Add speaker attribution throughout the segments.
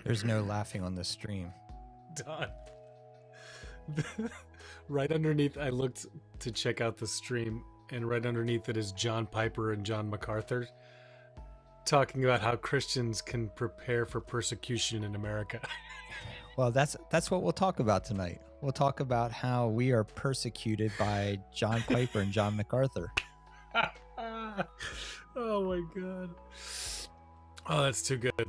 Speaker 1: There's no laughing on the stream.
Speaker 2: Don. Right underneath, I looked to check out the stream, and right underneath it is John Piper and John MacArthur talking about how Christians can prepare for persecution in America.
Speaker 1: Well, that's what we'll talk about tonight. We'll talk about how we are persecuted by John Piper and John MacArthur.
Speaker 2: Oh my God. Oh, that's too good.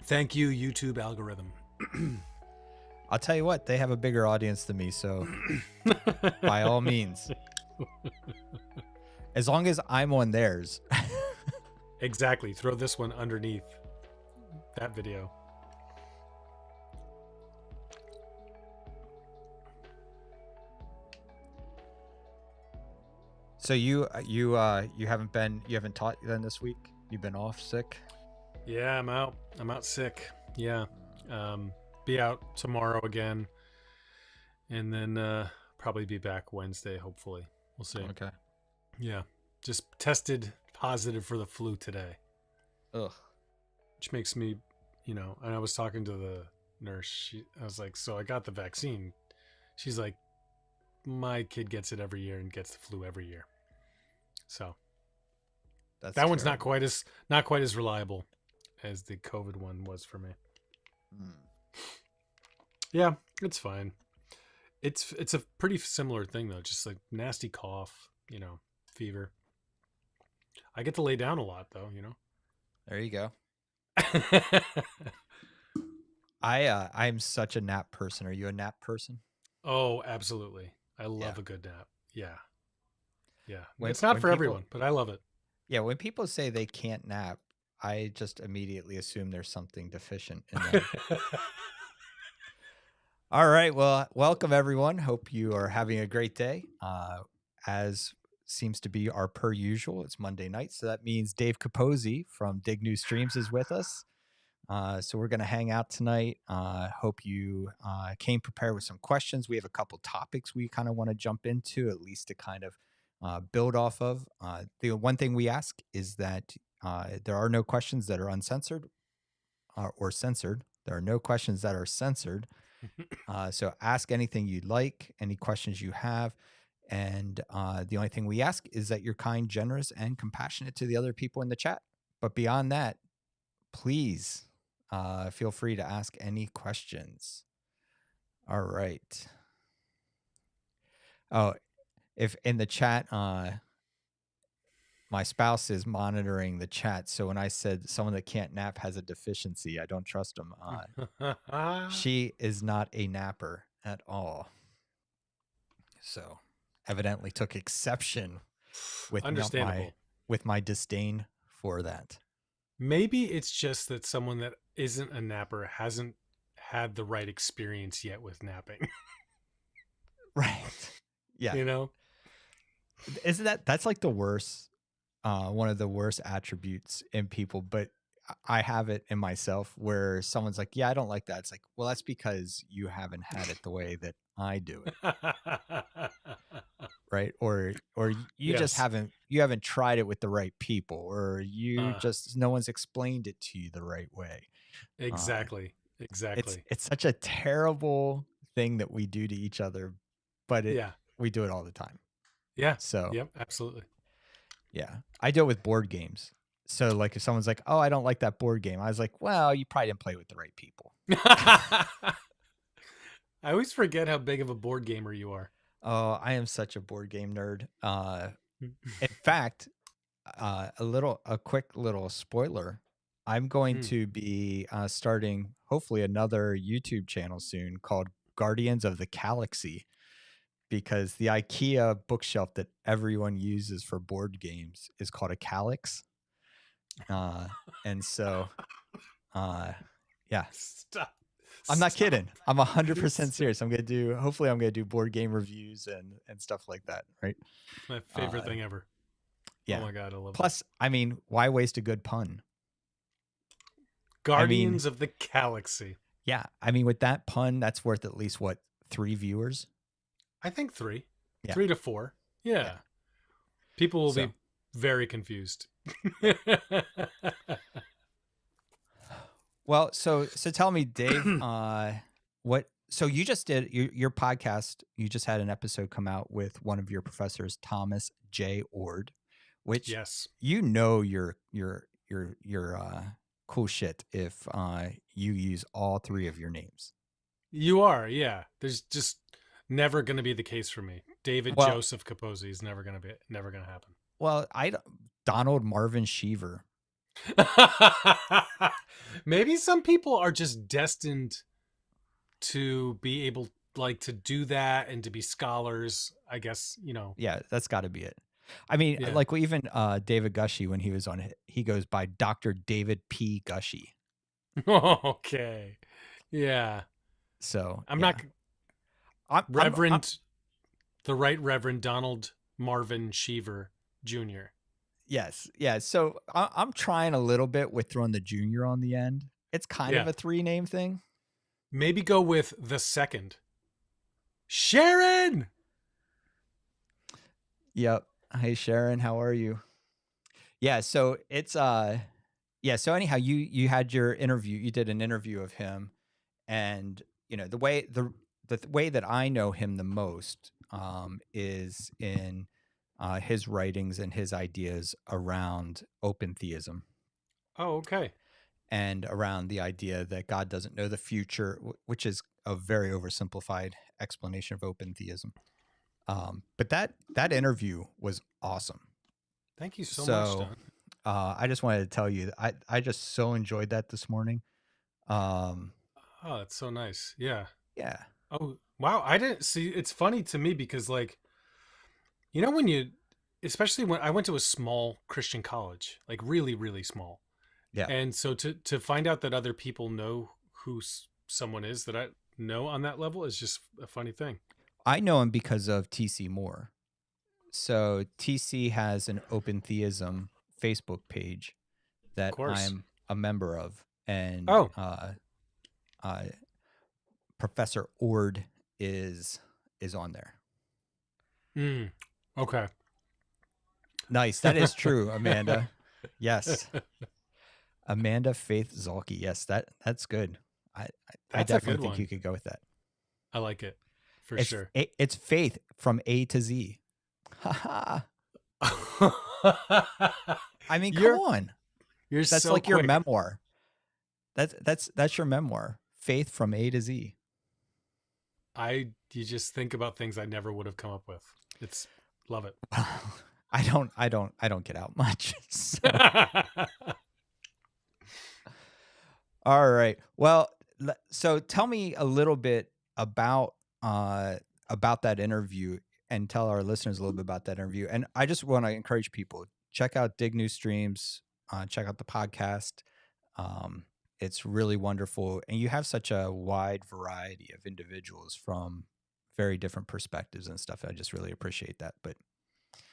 Speaker 2: Thank you, YouTube algorithm.
Speaker 1: I'll tell you what, they have a bigger audience than me, so by all means. As long as I'm on theirs.
Speaker 2: Exactly. Throw this one underneath that video.
Speaker 1: So you haven't taught then this week? You've been off sick?
Speaker 2: Yeah, I'm out sick. Yeah. Be out tomorrow again. And then probably be back Wednesday, hopefully. We'll see.
Speaker 1: Okay.
Speaker 2: Yeah. Just tested positive for the flu today.
Speaker 1: Ugh.
Speaker 2: Which makes me, and I was talking to the nurse. I was like, so I got the vaccine. She's like, my kid gets it every year and gets the flu every year. So that one's not quite as reliable as the COVID one was for me. Yeah, it's fine. It's a pretty similar thing though, just like nasty cough, fever. I get to lay down a lot though,
Speaker 1: There you go. I'm such a nap person. Are you a nap person?
Speaker 2: Oh, absolutely. I love a good nap. Yeah. It's not for everyone, but I love it.
Speaker 1: Yeah, when people say they can't nap, I just immediately assume there's something deficient in them. All right. Well, welcome everyone. Hope you are having a great day. As seems to be our per usual, it's Monday night. So that means Dave Capozzi from Dig New Streams is with us. So we're going to hang out tonight. Hope you came prepared with some questions. We have a couple topics we kind of want to jump into, at least to kind of build off of. The one thing we ask is that there are no questions that are uncensored or censored. There are no questions that are censored. So ask anything you'd like, any questions you have. And the only thing we ask is that you're kind, generous, and compassionate to the other people in the chat. But beyond that, please feel free to ask any questions. All right. Oh, if in the chat, my spouse is monitoring the chat. So when I said someone that can't nap has a deficiency, I don't trust them. She is not a napper at all. So evidently took exception with my disdain for that.
Speaker 2: Maybe it's just that someone that isn't a napper hasn't had the right experience yet with napping.
Speaker 1: Right. Yeah. Isn't that's like the worst, one of the worst attributes in people, but I have it in myself where someone's like, yeah, I don't like that. It's like, well, that's because you haven't had it the way that I do it. Right. Or you just haven't tried it with the right people, or no one's explained it to you the right way.
Speaker 2: Exactly.
Speaker 1: It's such a terrible thing that we do to each other, but we do it all the time.
Speaker 2: Yeah.
Speaker 1: So,
Speaker 2: yep, absolutely.
Speaker 1: Yeah. I do it with board games. So like if someone's like, oh, I don't like that board game, I was like, well, you probably didn't play with the right people.
Speaker 2: I always forget how big of a board gamer you are.
Speaker 1: Oh, I am such a board game nerd. In fact, a quick little spoiler. I'm going to be starting hopefully another YouTube channel soon called Guardians of the Galaxy, because the IKEA bookshelf that everyone uses for board games is called a calyx. And so, yeah.
Speaker 2: Stop.
Speaker 1: I'm not kidding. I'm 100% serious. Hopefully I'm going to do board game reviews and stuff like that. Right.
Speaker 2: My favorite thing ever.
Speaker 1: Yeah.
Speaker 2: Oh my God. I love it.
Speaker 1: Plus, I mean, why waste a good pun?
Speaker 2: Guardians of the Galaxy.
Speaker 1: Yeah. I mean, with that pun, that's worth at least 3 viewers?
Speaker 2: I think 3.
Speaker 1: Yeah.
Speaker 2: 3 to 4. Yeah. People will be very confused.
Speaker 1: Well, so tell me, Dave, what? So you just did your podcast. You just had an episode come out with one of your professors, Thomas J. Ord, which
Speaker 2: Yes.
Speaker 1: your cool shit if you use all three of your names.
Speaker 2: You are, yeah. There's just never going to be the case for me. David
Speaker 1: Well,
Speaker 2: Joseph Capozzi is never going to happen.
Speaker 1: well, Donald Marvin Schiewer.
Speaker 2: Maybe some people are just destined to be able like to do that and to be scholars, I guess,
Speaker 1: Yeah, that's got to be it. I mean,
Speaker 2: Yeah.
Speaker 1: like even David Gushy, when he was on it, he goes by Dr. David P. Gushy.
Speaker 2: Okay. Yeah.
Speaker 1: So
Speaker 2: I'm
Speaker 1: yeah,
Speaker 2: not
Speaker 1: I'm
Speaker 2: the Right Reverend Donald Marvin Schiewer Jr.
Speaker 1: yes, yeah. So I'm trying a little bit with throwing the junior on the end. It's kind of
Speaker 2: Yeah.
Speaker 1: a three name thing.
Speaker 2: Maybe go with the second. Sharon.
Speaker 1: Yep. Hey Sharon, how are you? Yeah. So it's yeah. So anyhow, you had your interview. You did an interview of him, and the way that I know him the most is in his writings and his ideas around open theism
Speaker 2: Oh, okay.
Speaker 1: and around the idea that God doesn't know the future, which is a very oversimplified explanation of open theism. But that interview was awesome.
Speaker 2: Thank you so much,
Speaker 1: So
Speaker 2: Don.
Speaker 1: I just wanted to tell you that I just so enjoyed that this morning. Um,
Speaker 2: Oh, that's so nice. Yeah.
Speaker 1: yeah,
Speaker 2: Oh, wow. I didn't see. It's funny to me because, like, when especially when I went to a small Christian college, like really, really small.
Speaker 1: yeah.
Speaker 2: And so to find out that other people know who someone is that I know on that level is just a funny thing.
Speaker 1: I know him because of TC Moore. So TC has an open theism Facebook page
Speaker 2: Of
Speaker 1: that
Speaker 2: course.
Speaker 1: I'm a member of, and
Speaker 2: Oh,
Speaker 1: uh, Professor Ord is on there.
Speaker 2: okay.
Speaker 1: Nice. That is true, Amanda. Yes. Amanda Faith Zolke. Yes, that's good. I
Speaker 2: That's a
Speaker 1: definitely
Speaker 2: good
Speaker 1: think you
Speaker 2: one.
Speaker 1: could go with that.
Speaker 2: I like it for
Speaker 1: It's
Speaker 2: sure.
Speaker 1: it's faith from A to Z. Haha. I mean, come
Speaker 2: you're
Speaker 1: on.
Speaker 2: you're
Speaker 1: That's
Speaker 2: so
Speaker 1: like your
Speaker 2: quick.
Speaker 1: memoir. That's your memoir. Faith from A to Z.
Speaker 2: You just think about things I never would have come up with. It's love it.
Speaker 1: I don't get out much. So. All right. Well, so tell me a little bit about that interview, and tell our listeners a little bit about that interview. And I just want to encourage people, check out Dig New Streams, check out the podcast. It's really wonderful, and you have such a wide variety of individuals from very different perspectives and stuff. I just really appreciate that. But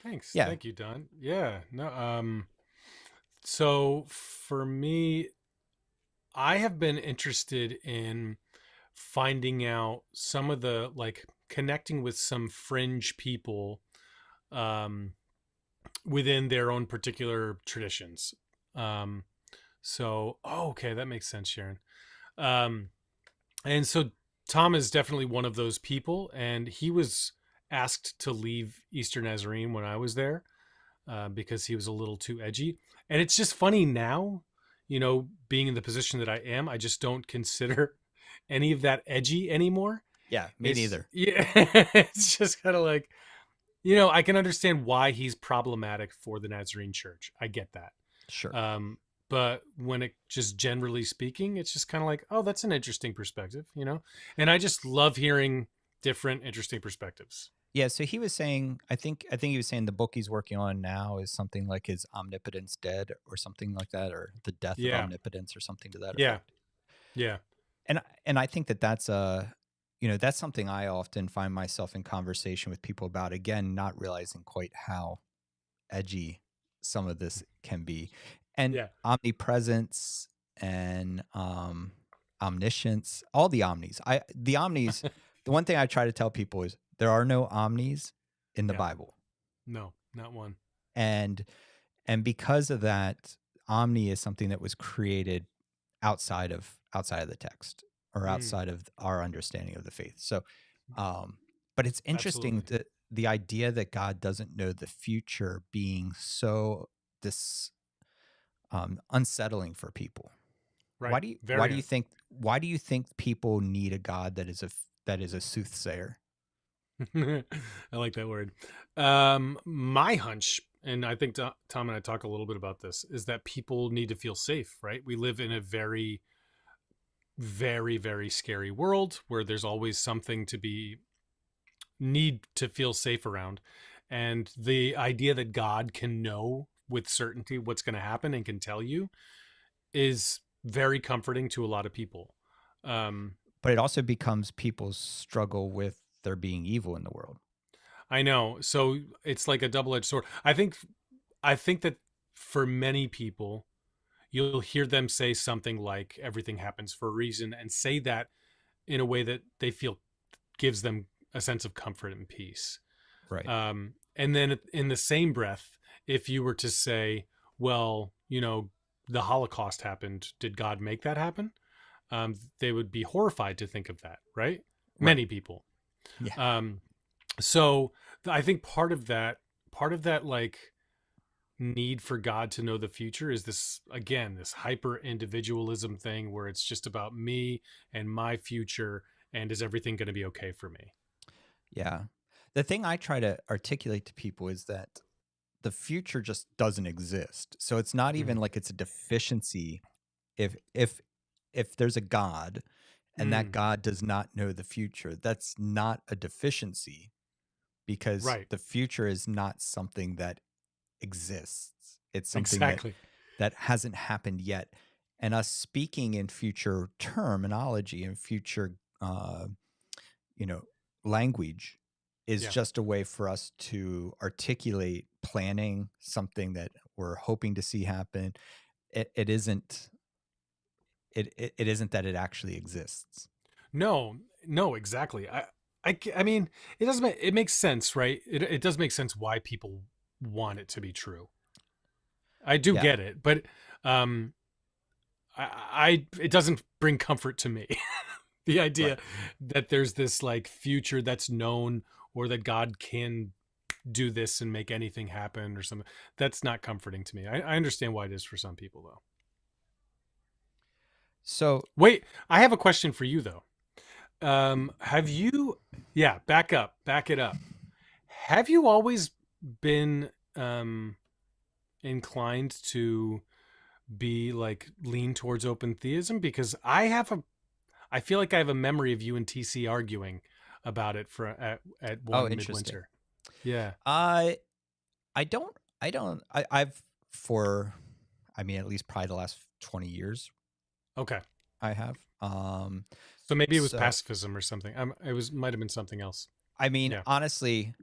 Speaker 2: Thanks.
Speaker 1: yeah,
Speaker 2: Thank you, Don. Yeah. No, so for me, I have been interested in finding out some of the like connecting with some fringe people um within their own particular traditions. Okay, that makes sense, Sharon. Um and so Tom is definitely one of those people, and he was asked to leave Eastern Nazarene when I was there because he was a little too edgy. And it's just funny now, being in the position that I am, I just don't consider any of that edgy anymore.
Speaker 1: yeah, me neither.
Speaker 2: Yeah, it's just kind of like, I can understand why he's problematic for the Nazarene Church. I get that.
Speaker 1: Sure.
Speaker 2: But when it just generally speaking, it's just kind of like, oh, that's an interesting perspective, and I just love hearing different interesting perspectives.
Speaker 1: Yeah, so he was saying, I think he was saying the book he's working on now is something like his Omnipotence Dead or something like that, or the Death of
Speaker 2: Yeah.
Speaker 1: Omnipotence or something to that
Speaker 2: Yeah.
Speaker 1: effect.
Speaker 2: Yeah.
Speaker 1: And I think that's that's something I often find myself in conversation with people about, again, not realizing quite how edgy some of this can be. And
Speaker 2: Yeah.
Speaker 1: omnipresence and omniscience, all the omnis. The omnis, the one thing I try to tell people is there are no omnis in the Bible.
Speaker 2: No, not one.
Speaker 1: And because of that, omni is something that was created outside of the text or
Speaker 2: Mm,
Speaker 1: outside of our understanding of the faith. So, but it's interesting
Speaker 2: absolutely.
Speaker 1: that the idea that God doesn't know the future being so this unsettling for people.
Speaker 2: Right.
Speaker 1: Why
Speaker 2: Very.
Speaker 1: do you think people need a God that is a soothsayer?
Speaker 2: I like that word. My hunch, and I think Tom and I talk a little bit about this, is that people need to feel safe, right? We live in a very, very, very scary world where there's always something to be need to feel safe around. And the idea that God can know with certainty what's going to happen and can tell you is very comforting to a lot of people. Um,
Speaker 1: But it also becomes people's struggle with there being evil in the world.
Speaker 2: I know. So it's like a double-edged sword. I think that for many people, you'll hear them say something like everything happens for a reason and say that in a way that they feel gives them a sense of comfort and peace.
Speaker 1: Right.
Speaker 2: And then in the same breath, if you were to say, well, the Holocaust happened, did God make that happen? They would be horrified to think of that, right?
Speaker 1: Right.
Speaker 2: Many people.
Speaker 1: Yeah.
Speaker 2: Um, so I think part of that like need for God to know the future is this, again, this hyper individualism thing where it's just about me and my future, and is everything going to be okay for me?
Speaker 1: Yeah. The thing I try to articulate to people is that the future just doesn't exist. So it's not even
Speaker 2: Mm.
Speaker 1: like it's a deficiency if there's a God and that
Speaker 2: Mm.
Speaker 1: God does not know the future. That's not a deficiency because
Speaker 2: Right.
Speaker 1: the future is not something that exists. It's something that
Speaker 2: Exactly.
Speaker 1: hasn't happened yet. And us speaking in future terminology and future you know, language is
Speaker 2: Yeah.
Speaker 1: just a way for us to articulate planning, something that we're hoping to see happen. It isn't it isn't that it actually exists.
Speaker 2: No, no, exactly. I mean, it doesn't make, it makes sense, right? It does make sense why people want it to be true. I do
Speaker 1: Yeah,
Speaker 2: get it, but um, it doesn't bring comfort to me. The idea
Speaker 1: right.
Speaker 2: that there's this like future that's known, or that God can do this and make anything happen or something, that's not comforting to me. I understand why it is for some people though.
Speaker 1: So,
Speaker 2: Wait, I have a question for you though. Have you, yeah, back it up. Have you always been inclined to be like lean towards open theism? Because I feel like I have a memory of you and TC arguing about it for at
Speaker 1: oh,
Speaker 2: one
Speaker 1: interesting.
Speaker 2: midwinter. Yeah.
Speaker 1: I I don't I've for I mean at least probably the last 20 years
Speaker 2: Okay.
Speaker 1: I have.
Speaker 2: So maybe it was
Speaker 1: So
Speaker 2: pacifism or something. It was might have been something else.
Speaker 1: I mean
Speaker 2: Yeah.
Speaker 1: honestly,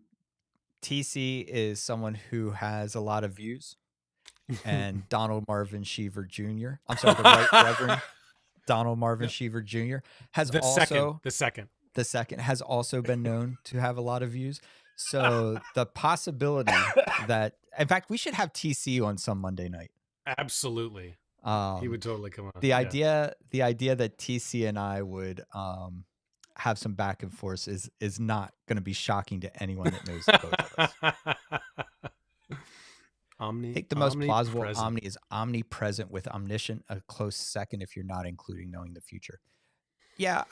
Speaker 1: TC is someone who has a lot of views and Donald Marvin Schiewer Jr. I'm sorry, the Right Reverend Donald Marvin
Speaker 2: No,
Speaker 1: Schiewer Jr. has
Speaker 2: the second.
Speaker 1: also
Speaker 2: The second.
Speaker 1: the second has also been known to have a lot of views. So the possibility that, in fact, we should have TC on some Monday night.
Speaker 2: Absolutely. He
Speaker 1: Um,
Speaker 2: would totally come on.
Speaker 1: the
Speaker 2: Yeah.
Speaker 1: idea the idea that TC and I would have some back and forth is not going to be shocking to anyone that knows the both of us. I think the most plausible
Speaker 2: Omnipresent.
Speaker 1: omni is omnipresent with omniscient, a close second if you're not including knowing the future. Yeah,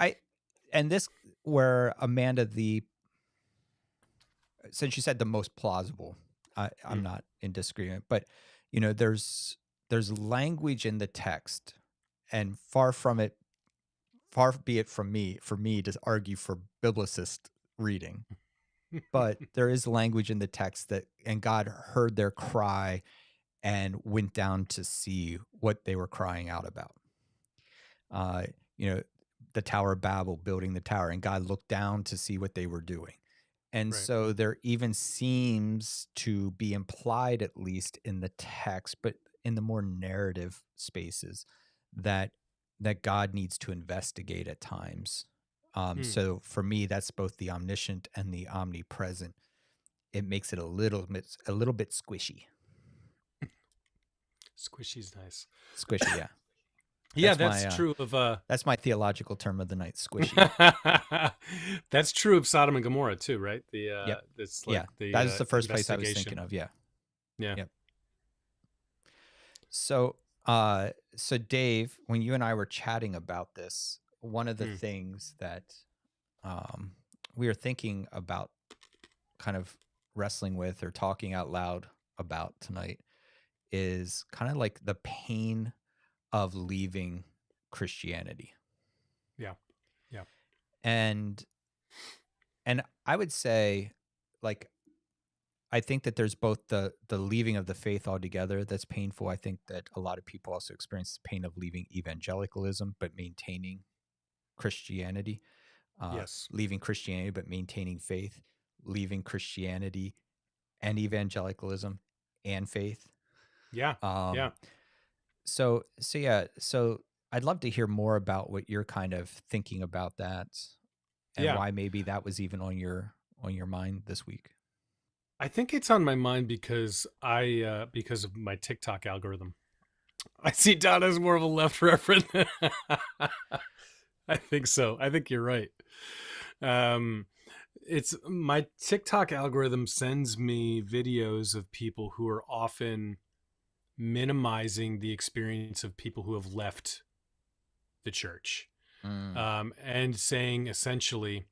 Speaker 1: and this where Amanda, the since you said the most plausible, I'm
Speaker 2: Mm,
Speaker 1: not in disagreement, but there's language in the text, and far be it from me to argue for biblicist reading, but there is language in the text that, and God heard their cry and went down to see what they were crying out about. Uh, you know, the Tower of Babel, building the tower, and God looked down to see what they were doing. And
Speaker 2: right.
Speaker 1: so there even seems to be implied, at least in the text, but in the more narrative spaces, that God needs to investigate at times.
Speaker 2: Mm.
Speaker 1: So for me, that's both the omniscient and the omnipresent. It makes it a little bit squishy.
Speaker 2: Squishy's nice.
Speaker 1: Squishy, yeah.
Speaker 2: Yeah,
Speaker 1: That's
Speaker 2: that's
Speaker 1: my
Speaker 2: true of
Speaker 1: that's my theological term of the night. Squishy.
Speaker 2: that's true of Sodom and Gomorrah too, right?
Speaker 1: Yep.
Speaker 2: It's like
Speaker 1: Yeah.
Speaker 2: the
Speaker 1: That is the first place I was thinking
Speaker 2: investigation.
Speaker 1: of. Yeah.
Speaker 2: Yeah.
Speaker 1: Yep. So, so Dave, when you and I were chatting about this, one of the
Speaker 2: Mm.
Speaker 1: things that um, we were thinking about, kind of wrestling with or talking out loud about tonight, is kind of like the pain of leaving Christianity.
Speaker 2: Yeah. Yeah.
Speaker 1: And I would say, like, I think that there's both the leaving of the faith altogether that's painful. I think that a lot of people also experience the pain of leaving evangelicalism but maintaining Christianity,
Speaker 2: Yes.
Speaker 1: leaving Christianity but maintaining faith, leaving Christianity and evangelicalism and faith.
Speaker 2: Yeah.
Speaker 1: Um,
Speaker 2: Yeah.
Speaker 1: so yeah, so I'd love to hear more about what you're kind of thinking about that, and
Speaker 2: Yeah.
Speaker 1: why maybe that was even on your mind this week.
Speaker 2: I think it's on my mind because of my TikTok algorithm. I see Don as more of a left referent. I think so. I think you're right. Um, it's my TikTok algorithm sends me videos of people who are often minimizing the experience of people who have left the church,
Speaker 1: Mm,
Speaker 2: and saying essentially,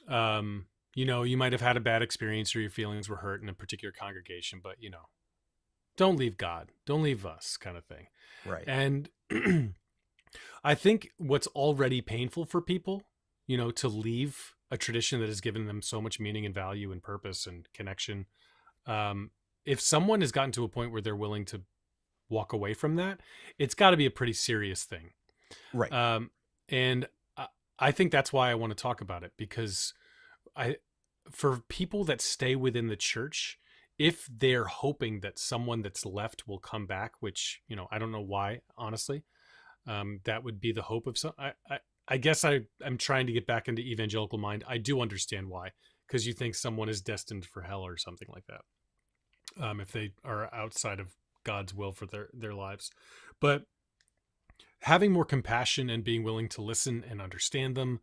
Speaker 2: you know, you might have had a bad experience or your feelings were hurt in a particular congregation, but you know, don't leave God, don't leave us, kind of thing.
Speaker 1: right.
Speaker 2: And I think what's already painful for people, you know, to leave a tradition that has given them so much meaning and value and purpose and connection. Um, if someone has gotten to a point where they're willing to walk away from that, it's got to be a pretty serious thing.
Speaker 1: Right.
Speaker 2: Um, and I think that's why I want to talk about it, because I, for people that stay within the church, if they're hoping that someone that's left will come back, which, you know, I don't know why, honestly, that would be the hope of some. I guess I'm trying to get back into evangelical mind. I do understand why, because you think someone is destined for hell or something like that, if they are outside of God's will for their lives. But having more compassion and being willing to listen and understand them,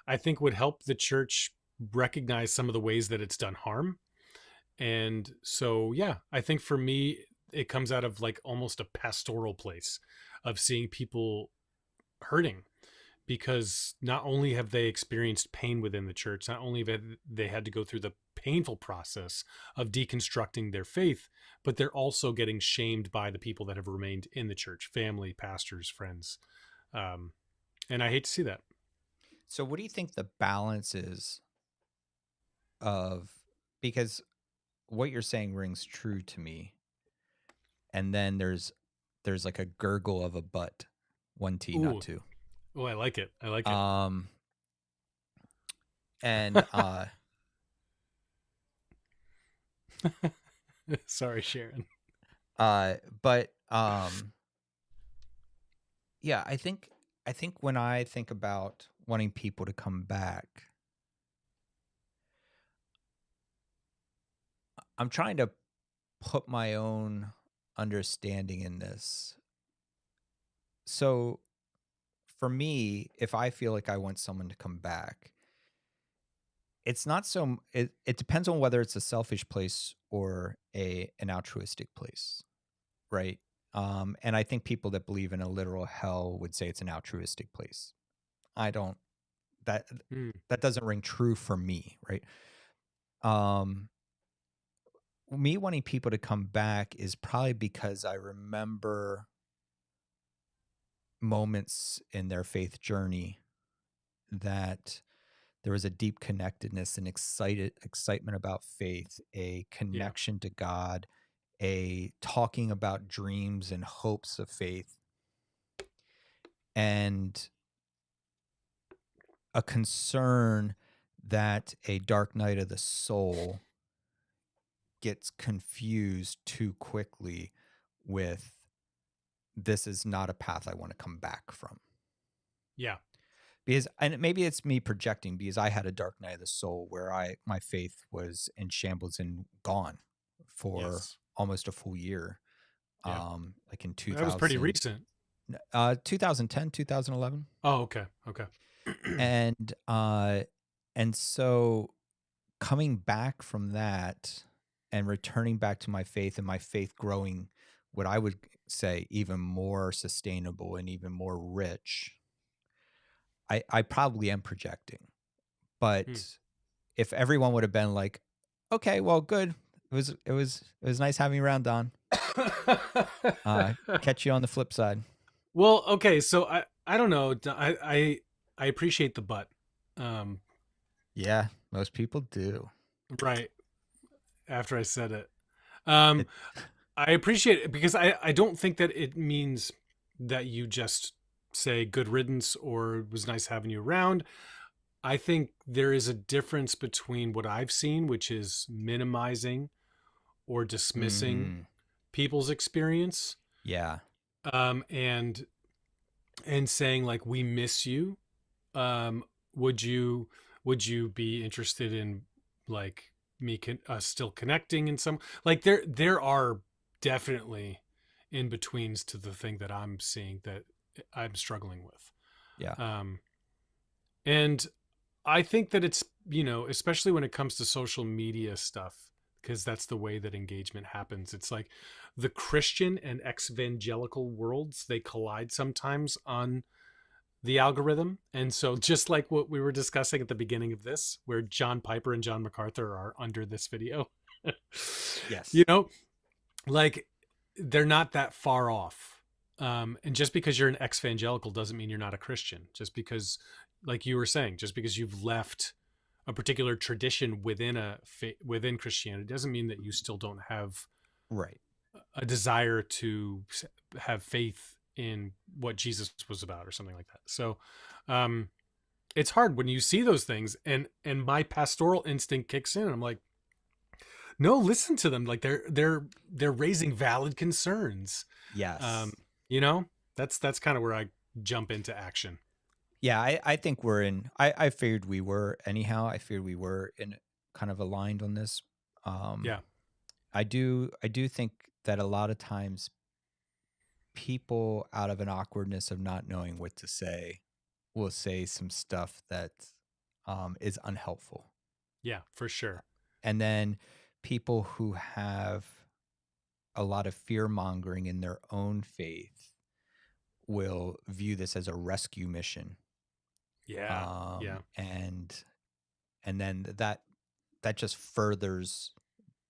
Speaker 2: I think would help the church recognize some of the ways that it's done harm. And so, yeah, I think for me, it comes out of like almost a pastoral place of seeing people hurting, because not only have they experienced pain within the church, not only have they had to go through the painful process of deconstructing their faith, but they're also getting shamed by the people that have remained in the church, family, pastors, friends. And I hate to see that.
Speaker 1: So what do you think the balance is of, because what you're saying rings true to me, and then there's like a gurgle of a but, one T, not
Speaker 2: Ooh,
Speaker 1: two.
Speaker 2: oh, I like it. I like it.
Speaker 1: Um and
Speaker 2: Sorry, Sharon.
Speaker 1: but yeah, I think when I think about wanting people to come back, I'm trying to put my own understanding in this. So for me, if I feel like I want someone to come back, it's not so it depends on whether it's a selfish place or an altruistic place, right? And I think people that believe in a literal hell would say it's an altruistic place. I don't, that
Speaker 2: Mm,
Speaker 1: that doesn't ring true for me, right? Um, Me wanting people to come back is probably because I remember moments in their faith journey that there was a deep connectedness and excitement about faith, a
Speaker 2: yeah,
Speaker 1: connection to God, a talking about dreams and hopes of faith, and a concern that a dark night of the soul gets confused too quickly with, this is not a path I want to come back from.
Speaker 2: yeah,
Speaker 1: Because, and maybe it's me projecting, because I had a dark night of the soul where my faith was in shambles and gone for
Speaker 2: yes,
Speaker 1: almost a full year.
Speaker 2: yeah.
Speaker 1: Like in
Speaker 2: That was pretty
Speaker 1: 2000.
Speaker 2: recent.
Speaker 1: 2010, 2011.
Speaker 2: Oh, okay. Okay.
Speaker 1: And so coming back from that and returning back to my faith, and my faith growing, what I would say even more sustainable and even more rich. I probably am projecting,
Speaker 2: Hmm.
Speaker 1: but if everyone would have been like, okay, well, good. It was nice having you around, Don. Catch you on the flip side.
Speaker 2: Well, okay, so I don't know. I appreciate the but. Um,
Speaker 1: Yeah, most people do.
Speaker 2: right after I said it. Um,
Speaker 1: It,
Speaker 2: I appreciate it because I don't think that it means that you just say good riddance or it was nice having you around. I think there is a difference between what I've seen, which is minimizing or dismissing
Speaker 1: mm,
Speaker 2: people's experience,
Speaker 1: yeah.
Speaker 2: um, and and saying like we miss you. Um, would you be interested in like still connecting in some like there are definitely in betweens to the thing that I'm seeing that I'm struggling with.
Speaker 1: Yeah.
Speaker 2: Um, and I think that it's, especially when it comes to social media stuff, because that's the way that engagement happens. It's like the Christian and evangelical worlds, they collide sometimes on the algorithm. And so, just like what we were discussing at the beginning of this, where John Piper and John MacArthur are under this video, you
Speaker 1: Yes.
Speaker 2: know, like they're not that far off. And just because you're an ex-evangelical doesn't mean you're not a Christian. Just because, like you were saying, just because you've left a particular tradition within Christianity doesn't mean that you still don't have
Speaker 1: Right.
Speaker 2: a desire to have faith in what Jesus was about or something like that. So, um, it's hard when you see those things, and my pastoral instinct kicks in. And I'm like, no, listen to them. Like they're raising valid concerns. Um,
Speaker 1: Yes.
Speaker 2: you know, that's kind of where I jump into action.
Speaker 1: Yeah, I think we're in. I figured we were anyhow. I figured we were in kind of aligned on this. Um,
Speaker 2: Yeah.
Speaker 1: I do think that a lot of times people, out of an awkwardness of not knowing what to say, will say some stuff that is unhelpful.
Speaker 2: Yeah, for sure.
Speaker 1: And then people who have a lot of fear mongering in their own faith will view this as a rescue mission.
Speaker 2: Yeah.
Speaker 1: Um,
Speaker 2: Yeah.
Speaker 1: and and then that just furthers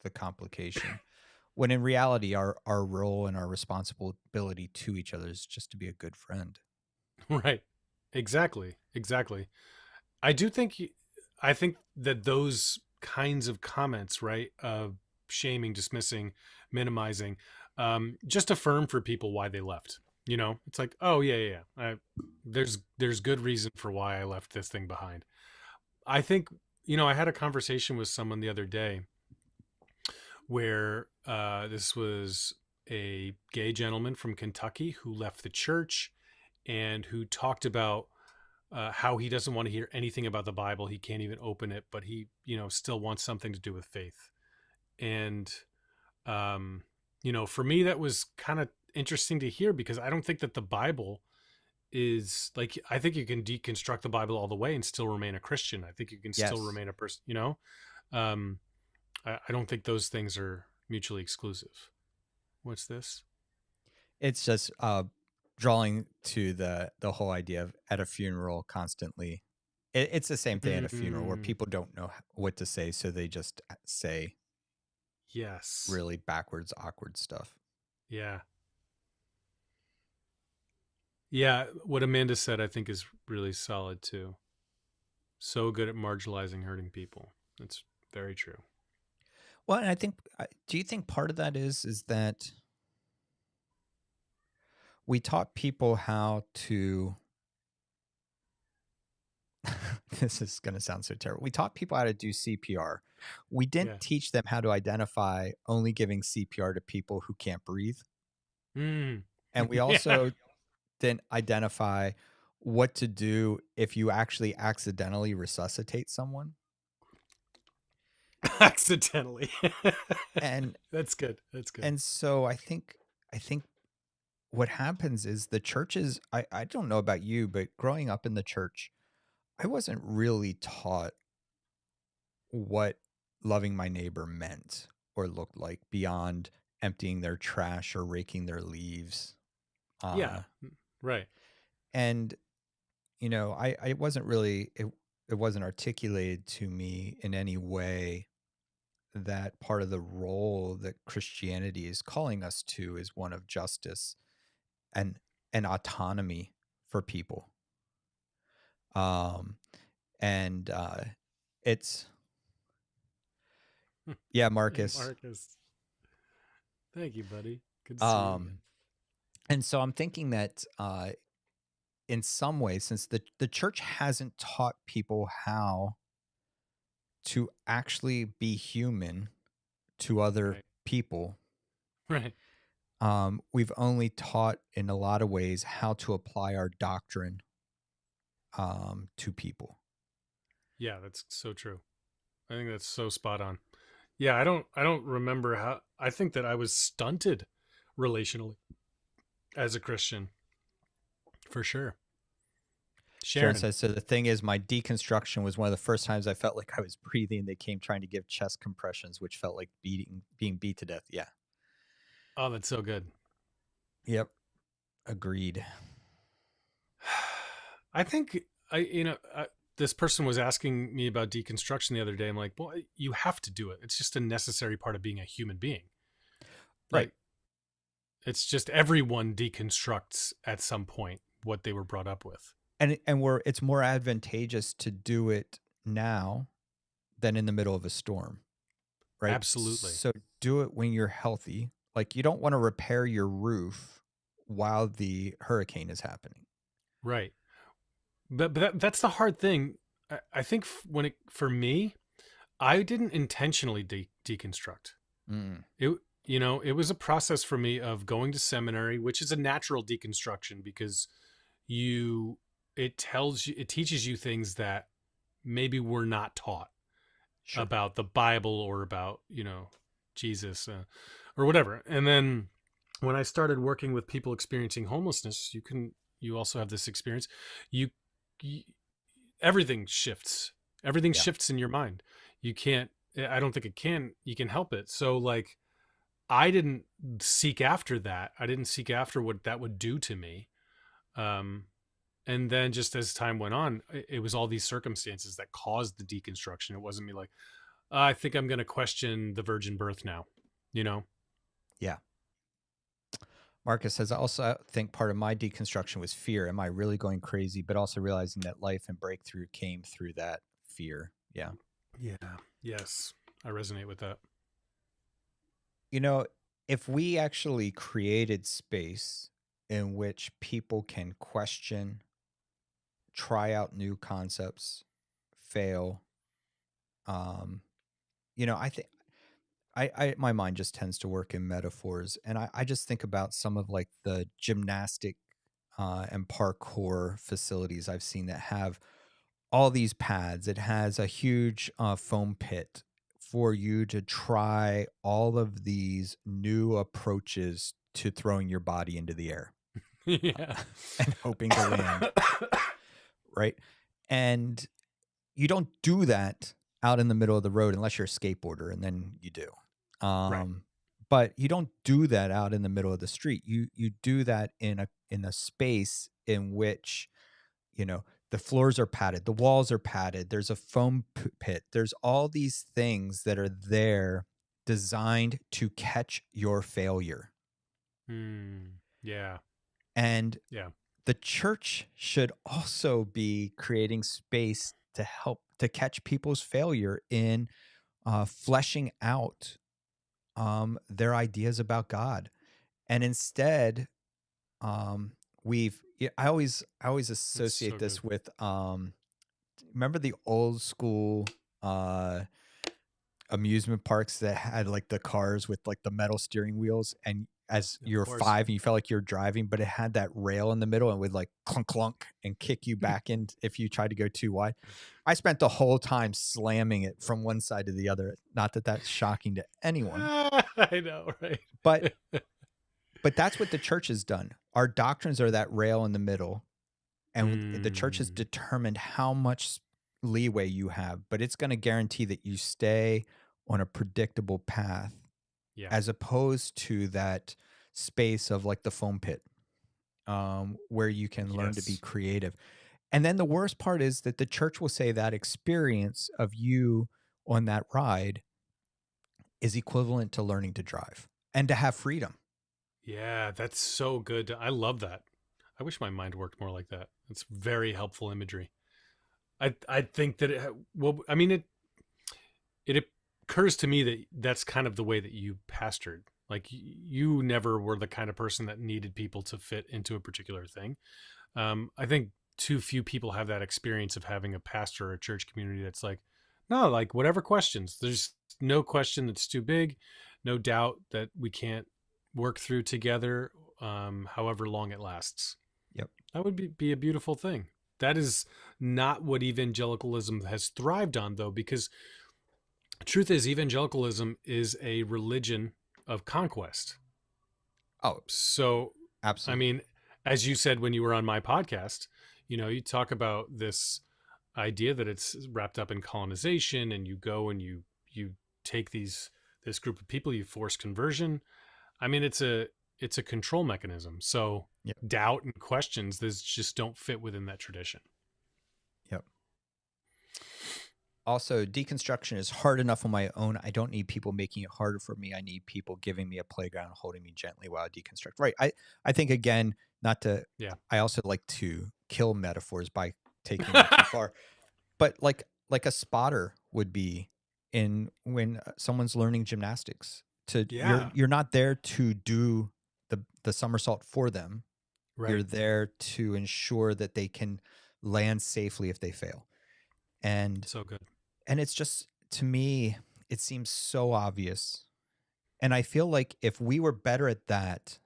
Speaker 1: the complication. When in reality, our role and our responsibility to each other is just to be a good friend.
Speaker 2: Right. Exactly. Exactly. I do think I think that those kinds of comments, right, of shaming, dismissing, minimizing, just affirm for people why they left. It's like, oh yeah, yeah, yeah. There's good reason for why I left this thing behind. I think I had a conversation with someone the other day where this was a gay gentleman from Kentucky who left the church and who talked about how he doesn't want to hear anything about the Bible. He can't even open it, but he, still wants something to do with faith. And, for me, that was kind of interesting to hear because I don't think that the Bible is like, I think you can deconstruct the Bible all the way and still remain a Christian. I think you can still
Speaker 1: Yes,
Speaker 2: remain a person, um, I don't think those things are mutually exclusive. What's this?
Speaker 1: it's just drawing to the whole idea of at a funeral constantly. It's the same thing at a funeral where
Speaker 2: Mm,
Speaker 1: people don't know what to say, so they just say
Speaker 2: yes.
Speaker 1: really backwards, awkward stuff.
Speaker 2: Yeah. Yeah, what Amanda said, I think, is really solid too. So good at marginalizing hurting people. That's very true.
Speaker 1: Well, and I think, do you think part of that is that we taught people how to? This is going to sound so terrible. We taught people how to do CPR. We didn't
Speaker 2: Yeah.
Speaker 1: teach them how to identify only giving CPR to people who can't breathe.
Speaker 2: Mm.
Speaker 1: And we
Speaker 2: Yeah.
Speaker 1: also didn't identify what to do if you actually accidentally resuscitate someone.
Speaker 2: Accidentally.
Speaker 1: And
Speaker 2: That's good. That's good.
Speaker 1: so I think what happens is the churches, I don't know about you, but growing up in the church, I wasn't really taught what loving my neighbor meant or looked like beyond emptying their trash or raking their leaves.
Speaker 2: Yeah.
Speaker 1: Uh,
Speaker 2: Right.
Speaker 1: and I wasn't really it wasn't articulated to me in any way that part of the role that Christianity is calling us to is one of justice and autonomy for people. Um, and it's yeah,
Speaker 2: Hey,
Speaker 1: Marcus.
Speaker 2: Marcus. Thank you, buddy. Good to see you
Speaker 1: Um,
Speaker 2: again.
Speaker 1: and so I'm thinking that in some ways, since the church hasn't taught people how to actually be human to other
Speaker 2: Right.
Speaker 1: people,
Speaker 2: Right.
Speaker 1: we've only taught in a lot of ways how to apply our doctrine to people.
Speaker 2: Yeah, that's so true. I think that's so spot on. Yeah, I don't remember how. I think that I was stunted relationally as a Christian, for sure.
Speaker 1: Sharon
Speaker 2: Sharon.
Speaker 1: says, so the thing is, my deconstruction was one of the first times I felt like I was breathing. They came trying to give chest compressions, which felt like being beat to death. Yeah.
Speaker 2: Oh, that's so good.
Speaker 1: Yep. Agreed.
Speaker 2: I think this person was asking me about deconstruction the other day. I'm like, well, you have to do it. It's just a necessary part of being a human being.
Speaker 1: Right.
Speaker 2: Like, it's just everyone deconstructs at some point what they were brought up with.
Speaker 1: And it's more advantageous to do it now than in the middle of a storm. Right.
Speaker 2: Absolutely.
Speaker 1: So do it when you're healthy. Like, you don't want to repair your roof while the hurricane is happening.
Speaker 2: Right. But that's the hard thing. I think for me, I didn't intentionally deconstruct.
Speaker 1: Mm.
Speaker 2: It was a process for me of going to seminary, which is a natural deconstruction because it teaches you things that maybe were not taught
Speaker 1: Sure.
Speaker 2: about the Bible or about Jesus or whatever. And then when I started working with people experiencing homelessness, you also have this experience. You, you everything shifts. Everything
Speaker 1: Yeah.
Speaker 2: shifts in your mind. You can't. I don't think you can help it. So like, I didn't seek after that. I didn't seek after what that would do to me. And then just as time went on, it was all these circumstances that caused the deconstruction. It wasn't me like, I think I'm going to question the virgin birth now, you know?
Speaker 1: Yeah. Marcus says, I also think part of my deconstruction was fear. Am I really going crazy? But also realizing that life and breakthrough came through that fear. Yeah.
Speaker 2: Yeah. Yes. I resonate with that.
Speaker 1: If we actually created space in which people can question, try out new concepts, fail, I think my mind just tends to work in metaphors, and I just think about some of like the gymnastic and parkour facilities I've seen that have all these pads. It has a huge foam pit for you to try all of these new approaches to throwing your body into the air
Speaker 2: Yeah.
Speaker 1: and hoping to land. Right. And you don't do that out in the middle of the road unless you're a skateboarder, and then you do.
Speaker 2: Right.
Speaker 1: But you don't do that out in the middle of the street. You do that in a space in which the floors are padded, the walls are padded, there's a foam pit, there's all these things that are there designed to catch your failure.
Speaker 2: Yeah.
Speaker 1: And
Speaker 2: Yeah.
Speaker 1: the church should also be creating space to help to catch people's failure in fleshing out their ideas about God. And instead, I always
Speaker 2: It's
Speaker 1: associate
Speaker 2: so good.
Speaker 1: this with remember the old school amusement parks that had like the cars with like the metal steering wheels, and as
Speaker 2: Of
Speaker 1: you're
Speaker 2: course.
Speaker 1: 5 and you felt like you're driving, but it had that rail in the middle and would like clunk clunk and kick you back in if you tried to go too wide. I spent the whole time slamming it from one side to the other. Not that that's shocking to anyone,
Speaker 2: I know, right?
Speaker 1: but But that's what the church has done. Our doctrines are that rail in the middle, and the church has
Speaker 2: Mm,
Speaker 1: determined how much leeway you have, but it's going to guarantee that you stay on a predictable path,
Speaker 2: yeah.
Speaker 1: as opposed to that space of like the foam pit, where you can learn to be
Speaker 2: Yes.
Speaker 1: creative. And then the worst part is that the church will say that experience of you on that ride is equivalent to learning to drive and to have freedom.
Speaker 2: Yeah, that's so good. I love that. I wish my mind worked more like that. It's very helpful imagery. I think that well, I mean, it occurs to me that that's kind of the way that you pastored. Like you never were the kind of person that needed people to fit into a particular thing. I think too few people have that experience of having a pastor or a church community that's like, no, like whatever questions. There's no question that's too big, no doubt that we can't work through together, however long it lasts.
Speaker 1: Yep.
Speaker 2: That would be a beautiful thing. That is not what evangelicalism has thrived on, though, because the truth is, evangelicalism is a religion of conquest.
Speaker 1: Oh,
Speaker 2: So, I
Speaker 1: absolutely.
Speaker 2: mean, as you said when you were on my podcast, you talk about this idea that it's wrapped up in colonization, and you go and you take this group of people, you force conversion. I mean, it's a control mechanism. So
Speaker 1: Yep.
Speaker 2: doubt and questions, those just don't fit within that tradition.
Speaker 1: Yep. Also, deconstruction is hard enough on my own. I don't need people making it harder for me. I need people giving me a playground, holding me gently while I deconstruct. Right. I think, again, not to,
Speaker 2: Yeah.
Speaker 1: I also like to kill metaphors by taking them too far. But like a spotter would be in when someone's learning gymnastics. To
Speaker 2: Yeah.
Speaker 1: you're not there to do the somersault for them. You're
Speaker 2: Right.
Speaker 1: there to ensure that they can land safely if they fail. And
Speaker 2: So good.
Speaker 1: and it's just, to me, it seems so obvious. And I feel like if we were better at that,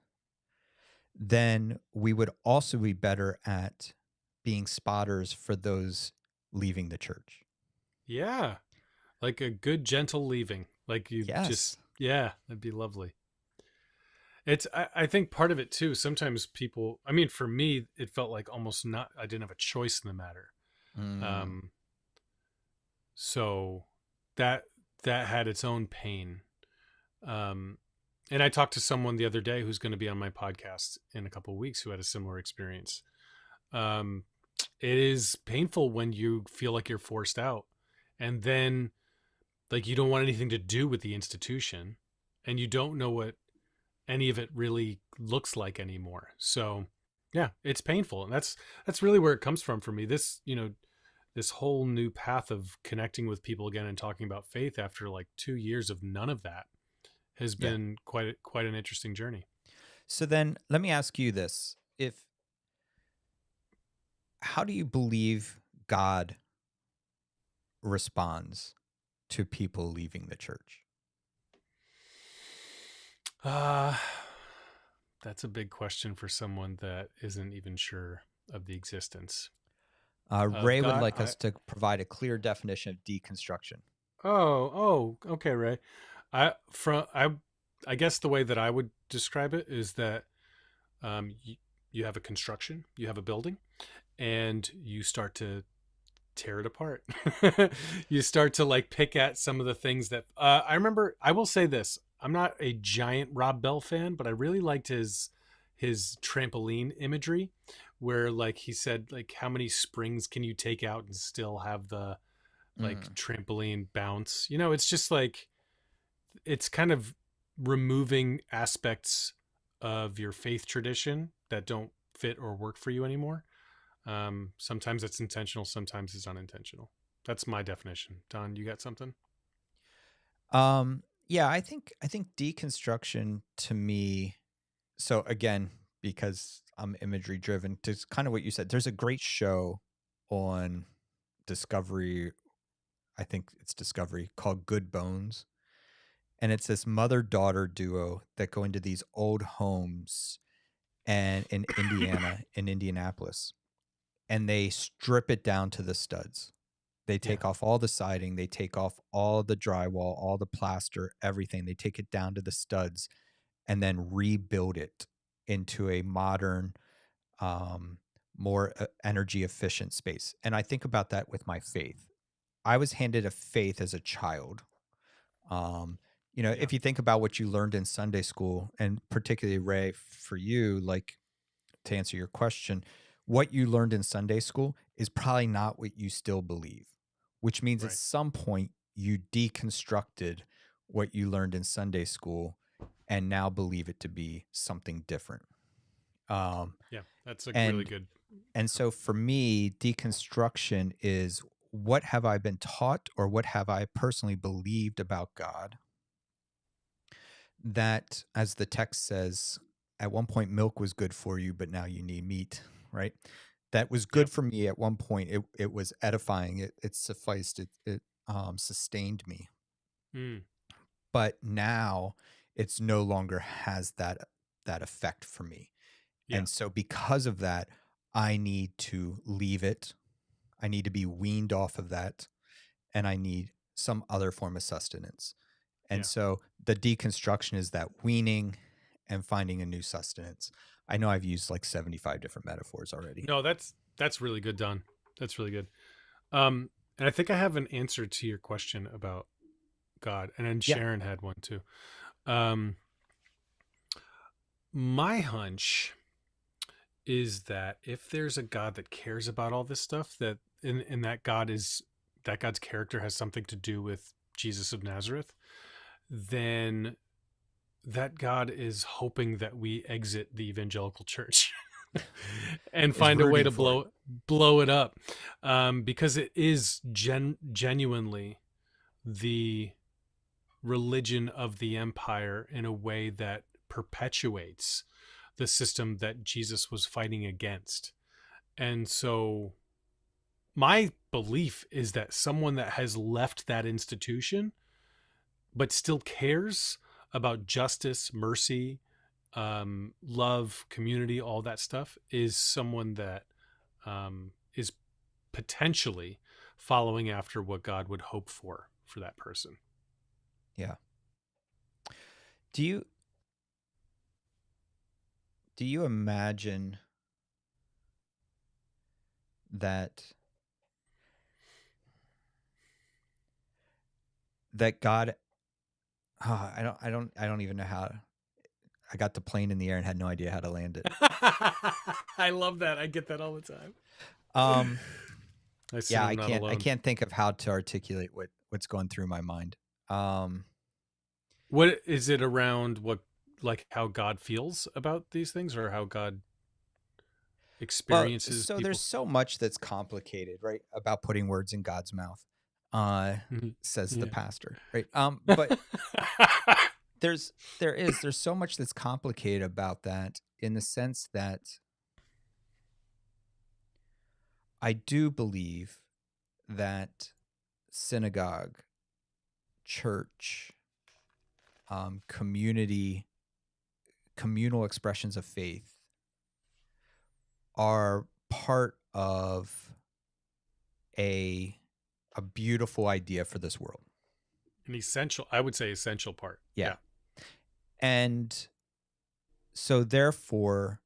Speaker 1: then we would also be better at being spotters for those leaving the church.
Speaker 2: Yeah. Like a good, gentle leaving. Like you
Speaker 1: Yes.
Speaker 2: just, yeah, that'd be lovely. I think part of it too, sometimes people, I mean, for me, it felt like almost not, I didn't have a choice in the matter.
Speaker 1: Mm,
Speaker 2: Um, so that, that had its own pain. Um, and I talked to someone the other day who's going to be on my podcast in a couple of weeks who had a similar experience. Um, it is painful when you feel like you're forced out, and then like you don't want anything to do with the institution, and you don't know what any of it really looks like anymore. So yeah, it's painful, and that's really where it comes from for me. This, this whole new path of connecting with people again and talking about faith after like 2 years of none of that has
Speaker 1: yeah.
Speaker 2: been quite an interesting journey.
Speaker 1: So then let me ask you this. How do you believe God responds to people leaving the church?
Speaker 2: Uh that's a big question for someone that isn't even sure of the existence of
Speaker 1: Ray would
Speaker 2: God.
Speaker 1: like us to provide a clear definition of deconstruction.
Speaker 2: Okay, Ray. I guess the way that I would describe it is that you have a construction, you have a building, and you start to tear it apart. You start to like pick at some of the things that I remember. I will say this: I'm not a giant Rob Bell fan, but I really liked his trampoline imagery, where like he said, like how many springs can you take out and still have the like
Speaker 1: Mm,
Speaker 2: trampoline bounce? It's just like it's kind of removing aspects of your faith tradition that don't fit or work for you anymore. Sometimes it's intentional, sometimes it's unintentional. That's my definition. Don, you got something?
Speaker 1: yeah, I think deconstruction to me. So again, because I'm imagery driven, to kind of what you said. There's a great show on Discovery. I think it's Discovery, called Good Bones, and it's this mother daughter duo that go into these old homes and in Indiana, in Indianapolis, and they strip it down to the studs. They
Speaker 2: Yeah.
Speaker 1: take off all the siding, they take off all the drywall, all the plaster, everything. They take it down to the studs, and then rebuild it into a modern, more energy efficient space. And I think about that with my faith. I was handed a faith as a child. Um,
Speaker 2: Yeah.
Speaker 1: if you think about what you learned in Sunday school, and particularly Ray, for you, like, to answer your question, what you learned in Sunday school is probably not what you still believe, which means at
Speaker 2: Right.
Speaker 1: some point you deconstructed what you learned in Sunday school and now believe it to be something different. Um,
Speaker 2: Yeah. That's a really
Speaker 1: and
Speaker 2: good.
Speaker 1: and so for me, deconstruction is, what have I been taught or what have I personally believed about God that, as the text says, at one point milk was good for you, but now you need meat, right? That was good
Speaker 2: Yep.
Speaker 1: for me at one point. It was edifying. It sufficed. It sustained me.
Speaker 2: Mm,
Speaker 1: But now it's no longer has that effect for me.
Speaker 2: yeah.
Speaker 1: And so because of that, I need to leave it. I need to be weaned off of that, and I need some other form of sustenance. And
Speaker 2: Yeah.
Speaker 1: so the deconstruction is that weaning and finding a new sustenance. I know I've used like 75 different metaphors already.
Speaker 2: No, that's really good, Don. That's really good. And I think I have an answer to your question about God, and then
Speaker 1: Yeah.
Speaker 2: Sharon had one too. Um, my hunch is that if there's a God that cares about all this stuff, that and that God's character has something to do with Jesus of Nazareth, then that God is hoping that we exit the evangelical church and
Speaker 1: Is
Speaker 2: find a way
Speaker 1: rooting
Speaker 2: to
Speaker 1: for it.
Speaker 2: blow it up, because it is genuinely the religion of the empire in a way that perpetuates the system that Jesus was fighting against. And so my belief is that someone that has left that institution but still cares about justice, mercy, love, community, all that stuff, is someone that is potentially following after what God would hope for that person.
Speaker 1: Yeah. Do you imagine that God, I don't even know how. I got the plane in the air and had no idea how to land it.
Speaker 2: I love that. I get that all the time.
Speaker 1: Um
Speaker 2: I said
Speaker 1: yeah,
Speaker 2: I'm not
Speaker 1: I
Speaker 2: alone.
Speaker 1: can't think of how to articulate what's going through my mind. Um
Speaker 2: What is it around? What, like, how God feels about these things, or how God
Speaker 1: Well,
Speaker 2: experiences
Speaker 1: so there's
Speaker 2: people?
Speaker 1: so much that's complicated, right, about putting words in God's mouth, uh,
Speaker 2: Mhm.
Speaker 1: says the
Speaker 2: Yeah.
Speaker 1: pastor, right? But there's so much that's complicated about that, in the sense that I do believe that synagogue, church, community, communal expressions of faith are part of a beautiful idea for this world.
Speaker 2: An essential, I would say, essential part.
Speaker 1: Yeah.
Speaker 2: Yeah.
Speaker 1: And so therefore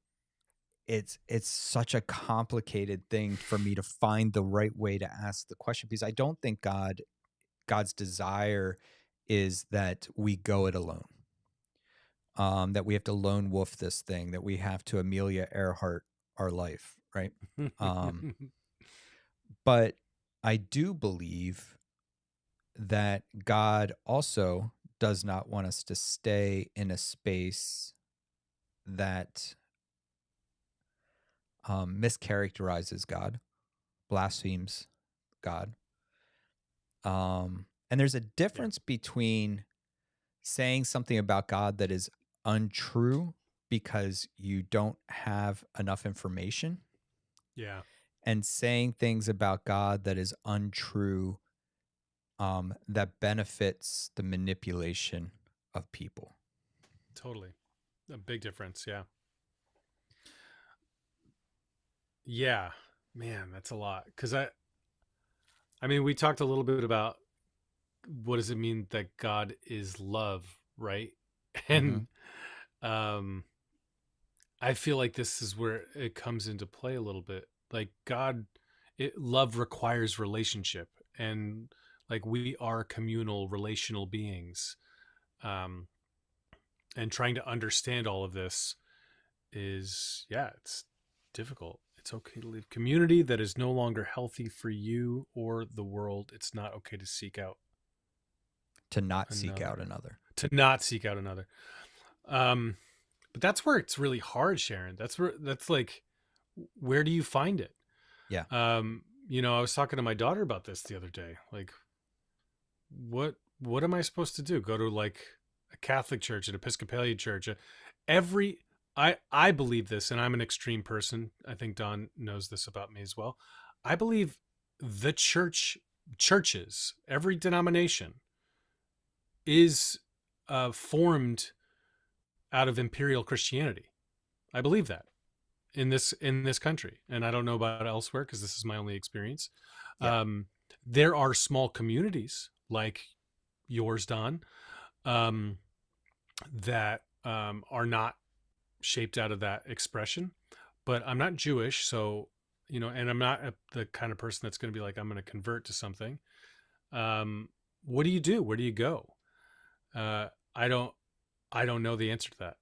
Speaker 1: it's such a complicated thing for me to find the right way to ask the question, because I don't think God's desire is that we go it alone. That we have to lone wolf this thing, that we have to Amelia Earhart our life, right? Um, but I do believe that God also does not want us to stay in a space that mischaracterizes God, blasphemes God. And there's a
Speaker 2: Yeah.
Speaker 1: difference between saying something about God that is untrue because you don't have enough information,
Speaker 2: Yeah.
Speaker 1: and saying things about God that is untrue, that benefits the manipulation of people.
Speaker 2: Totally. A big difference. Yeah. Yeah. Man, that's a lot. Because I mean, we talked a little bit about what does it mean that God is love, right?
Speaker 1: Mm-hmm.
Speaker 2: And um, I feel like this is where it comes into play a little bit. Like love requires relationship, and like we are communal, relational beings. Um, and trying to understand all of this is, yeah, it's difficult. It's okay to leave community that is no longer healthy for you or the world. It's not okay to seek out
Speaker 1: To not seek
Speaker 2: another,
Speaker 1: out another.
Speaker 2: to not seek out another. Um, but that's where it's really hard, Sharon. That's like, where do you find it?
Speaker 1: Yeah.
Speaker 2: I was talking to my daughter about this the other day. Like, what am I supposed to do? Go to like a Catholic church, an Episcopalian church, every I believe this, and I'm an extreme person. I think Don knows this about me as well. I believe the churches, every denomination is formed out of imperial Christianity. I believe that in this country, and I don't know about elsewhere because this is my only experience.
Speaker 1: Yeah.
Speaker 2: There are small communities like yours, Don, um, that are not shaped out of that expression. But I'm not Jewish, so and I'm not the kind of person that's going to be like, I'm going to convert to something. What do you do? Where do you go? Uh, I don't. I don't know the answer to that.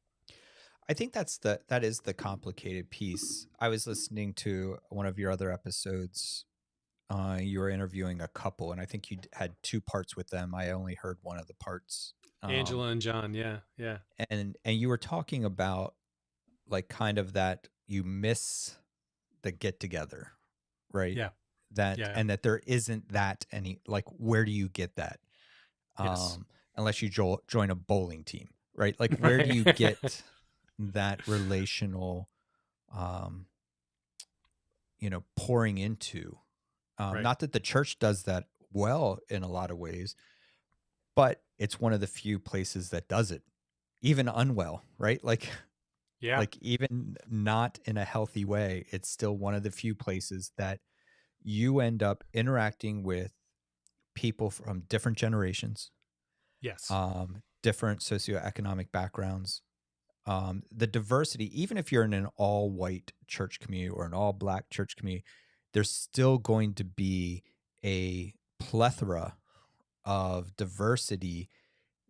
Speaker 1: I think that is the complicated piece. I was listening to one of your other episodes. You were interviewing a couple, and I think you had two parts with them. I only heard one of the parts.
Speaker 2: Angela and John, yeah, yeah,
Speaker 1: And you were talking about like kind of that you miss the get together, right?
Speaker 2: yeah,
Speaker 1: That
Speaker 2: yeah,
Speaker 1: and that there isn't that any like where do you get that?
Speaker 2: yes,
Speaker 1: Unless you join a bowling team, right? Like where do
Speaker 2: right,
Speaker 1: you get that relational um pouring into
Speaker 2: right,
Speaker 1: not that the church does that well in a lot of ways, but it's one of the few places that does it even unwell, right? Like
Speaker 2: yeah,
Speaker 1: like even not in a healthy way, it's still one of the few places that you end up interacting with people from different generations,
Speaker 2: yes,
Speaker 1: different socioeconomic backgrounds, the diversity, even if you're in an all white church community or an all black church community, there's still going to be a plethora of diversity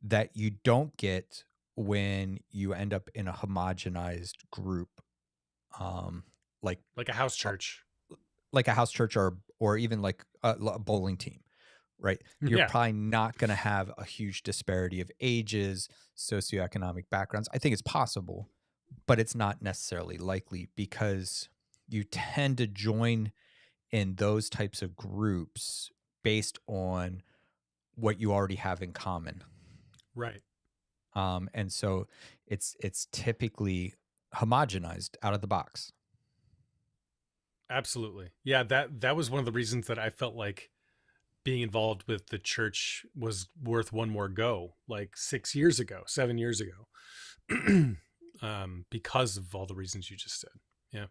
Speaker 1: that you don't get when you end up in a homogenized group, um, like
Speaker 2: like a house
Speaker 1: uh,
Speaker 2: church.
Speaker 1: like a house church or even like a bowling team, right? You're
Speaker 2: Yeah,
Speaker 1: probably not going to have a huge disparity of ages, socioeconomic backgrounds. I think it's possible, but it's not necessarily likely because you tend to join in those types of groups based on what you already have in common.
Speaker 2: right.
Speaker 1: And so it's typically homogenized out of the box.
Speaker 2: Absolutely. Yeah, that was one of the reasons that I felt like being involved with the church was worth one more go, like 6 years ago, 7 years ago, because of all the reasons you just said. Yeah.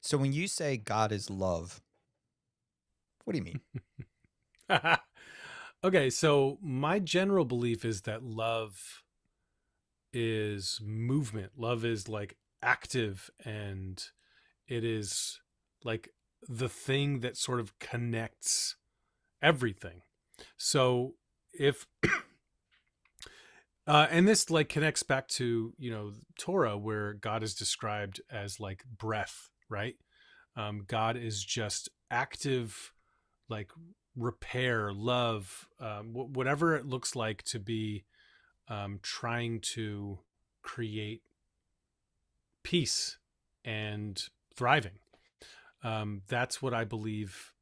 Speaker 1: So when you say God is love, what do you mean?
Speaker 2: Okay, so my general belief is that love is movement. Love is like active, and it is like the thing that sort of connects everything. So if and this like connects back to Torah, where God is described as like breath, right? God is just active, like repair, love, whatever it looks like to be trying to create peace and thriving. That's what I believe.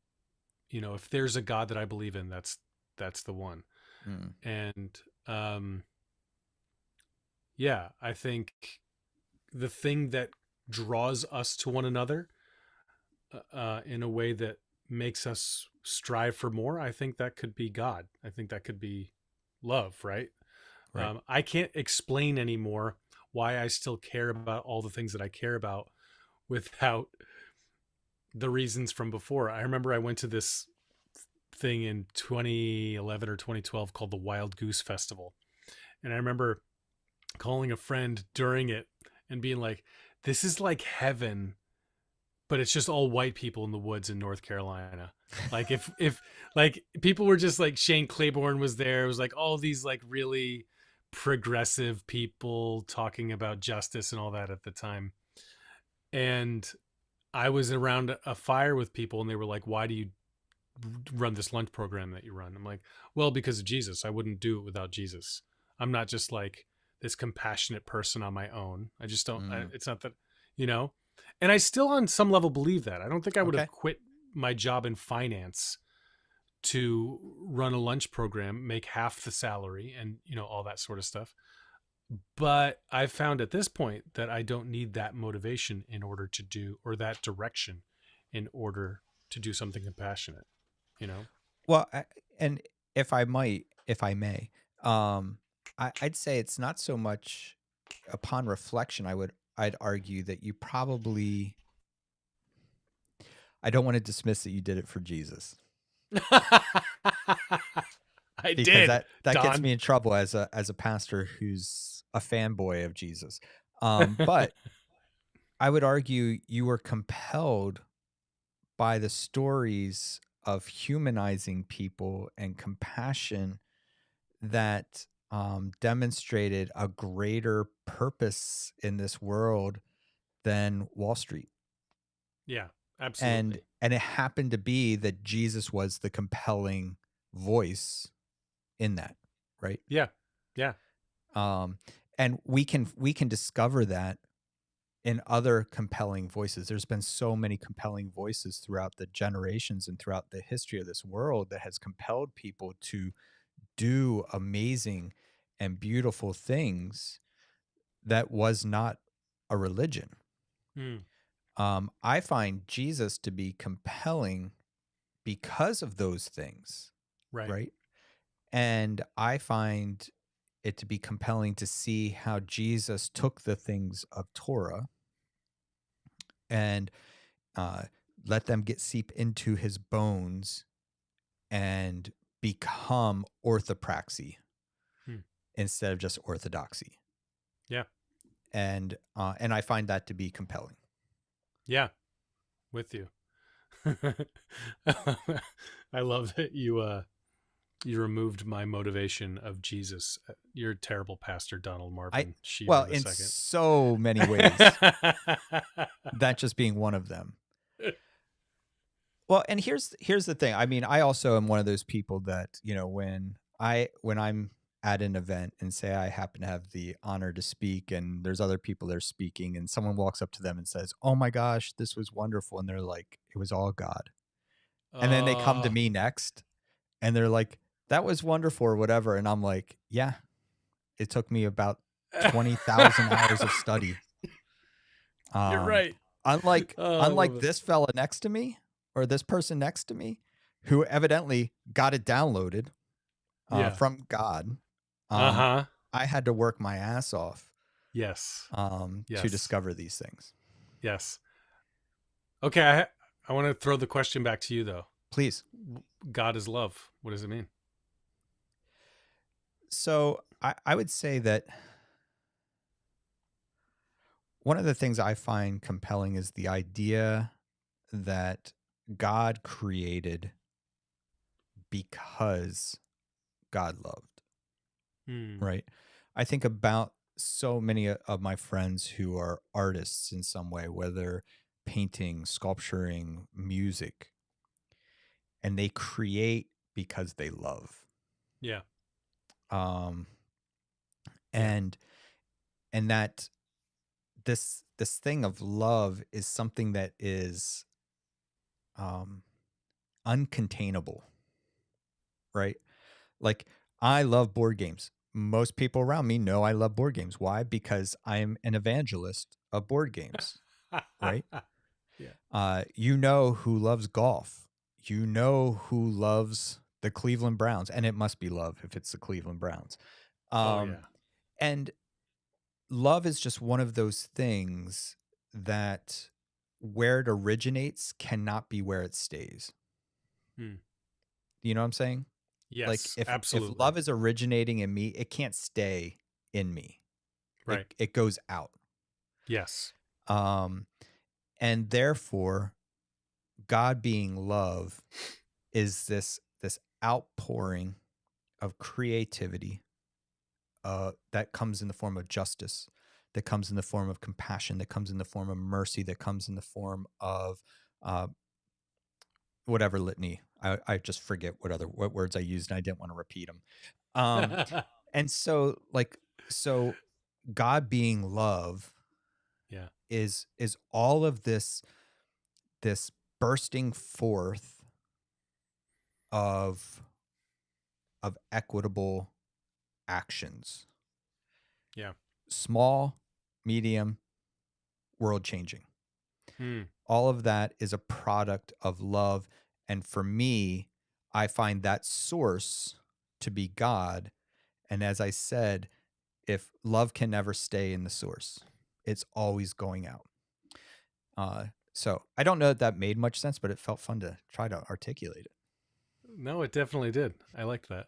Speaker 2: If there's a God that I believe in, that's the one.
Speaker 1: Mm,
Speaker 2: And yeah, I think the thing that draws us to one another in a way that makes us strive for more, I think that could be God. I think that could be love, right?
Speaker 1: right.
Speaker 2: I can't explain anymore why I still care about all the things that I care about without the reasons from before. I remember I went to this thing in 2011 or 2012 called the Wild Goose Festival. And I remember calling a friend during it and being like, "This is like heaven, but it's just all white people in the woods in North Carolina." Like if like people were just like Shane Claiborne was there. It was like all these like really progressive people talking about justice and all that at the time. And I was around a fire with people and they were like, "Why do you run this lunch program that you run?" I'm like, "Well, because of Jesus. I wouldn't do it without Jesus. I'm not just like this compassionate person on my own. I just don't,
Speaker 1: Mm,
Speaker 2: it's not that, you know." And I still on some level believe that. I don't think I would have
Speaker 1: okay.
Speaker 2: quit my job in finance to run a lunch program, make half the salary and, all that sort of stuff. But I've found at this point that I don't need that motivation in order to do, or that direction in order to do something compassionate, you know?
Speaker 1: Well, and if I may, um, I'd say it's not so much upon reflection. I'd argue that you probably. I don't want to dismiss that you did it for Jesus
Speaker 2: I
Speaker 1: because
Speaker 2: did,
Speaker 1: that gets
Speaker 2: Don.
Speaker 1: me in trouble as a pastor who's a fanboy of Jesus. But I would argue you were compelled by the stories of humanizing people and compassion that demonstrated a greater purpose in this world than Wall Street.
Speaker 2: Yeah,
Speaker 1: And
Speaker 2: absolutely.
Speaker 1: and it happened to be that Jesus was the compelling voice in that, right?
Speaker 2: Yeah. Yeah.
Speaker 1: Um, and we can discover that in other compelling voices. There's been so many compelling voices throughout the generations and throughout the history of this world that has compelled people to do amazing and beautiful things that was not a religion.
Speaker 2: Mm,
Speaker 1: I find Jesus to be compelling because of those things,
Speaker 2: right.
Speaker 1: right? And I find it to be compelling to see how Jesus took the things of Torah and uh, let them get seep into his bones and become orthopraxy
Speaker 2: Mm,
Speaker 1: instead of just orthodoxy.
Speaker 2: yeah.
Speaker 1: And I find that to be compelling.
Speaker 2: Yeah. With you. I love that you removed my motivation of Jesus. You're a terrible pastor, Donald
Speaker 1: I
Speaker 2: Marvin
Speaker 1: Well,
Speaker 2: Schiewer the
Speaker 1: in
Speaker 2: second.
Speaker 1: so many ways, that just being one of them. Well, and here's the thing. I mean, I also am one of those people that, when I'm at an event and say I happen to have the honor to speak and there's other people there speaking and someone walks up to them and says, "Oh my gosh, this was wonderful." And they're like, "It was all God." And then they come to
Speaker 2: Oh,
Speaker 1: me next and they're like, "That was wonderful," or whatever. And I'm like, "Yeah, it took me about 20,000 hours of study."
Speaker 2: you're
Speaker 1: Um,
Speaker 2: right.
Speaker 1: unlike
Speaker 2: Oh, I love
Speaker 1: unlike
Speaker 2: it.
Speaker 1: this fella next to me or this person next to me, who evidently got it downloaded
Speaker 2: Yeah.
Speaker 1: from God,
Speaker 2: Uh
Speaker 1: um,
Speaker 2: huh.
Speaker 1: I had to work my ass off
Speaker 2: Yes.
Speaker 1: to
Speaker 2: Yes.
Speaker 1: discover these things.
Speaker 2: Yes. Okay. I want to throw the question back to you though.
Speaker 1: Please.
Speaker 2: God is love. What does it mean?
Speaker 1: So I would say that one of the things I find compelling is the idea that God created because God loved.
Speaker 2: Hmm.
Speaker 1: Right. I think about so many of my friends who are artists in some way, whether painting, sculpturing, music, and they create because they love.
Speaker 2: Yeah.
Speaker 1: Um,
Speaker 2: Yeah.
Speaker 1: and and that this thing of love is something that is um, uncontainable, right? Like I love board games. Most people around me know I love board games. Why? Because I'm an evangelist of board games, right?
Speaker 2: Yeah.
Speaker 1: You know who loves golf. You know who loves the Cleveland Browns, and it must be love if it's the Cleveland Browns.
Speaker 2: Oh
Speaker 1: Um,
Speaker 2: yeah.
Speaker 1: and love is just one of those things that where it originates cannot be where it stays.
Speaker 2: Hmm.
Speaker 1: You know what I'm saying? Like
Speaker 2: Yes.
Speaker 1: if
Speaker 2: Absolutely.
Speaker 1: love is originating in me, it can't stay in me.
Speaker 2: Right.
Speaker 1: It goes out.
Speaker 2: Yes.
Speaker 1: Um, and therefore, God being love is this outpouring of creativity that comes in the form of justice, that comes in the form of compassion, that comes in the form of mercy, that comes in the form of uh, whatever litany. I just forget what words I used, and I didn't want to repeat them. And so God being love
Speaker 2: Yeah.
Speaker 1: is all of this bursting forth of equitable actions,
Speaker 2: Yeah.
Speaker 1: small, medium, world changing.
Speaker 2: Hmm.
Speaker 1: All of that is a product of love. And for me, I find that source to be God. And as I said, if love can never stay in the source, it's always going out. So I don't know that that made much sense, but it felt fun to try to articulate it.
Speaker 2: No, it definitely did. I liked that.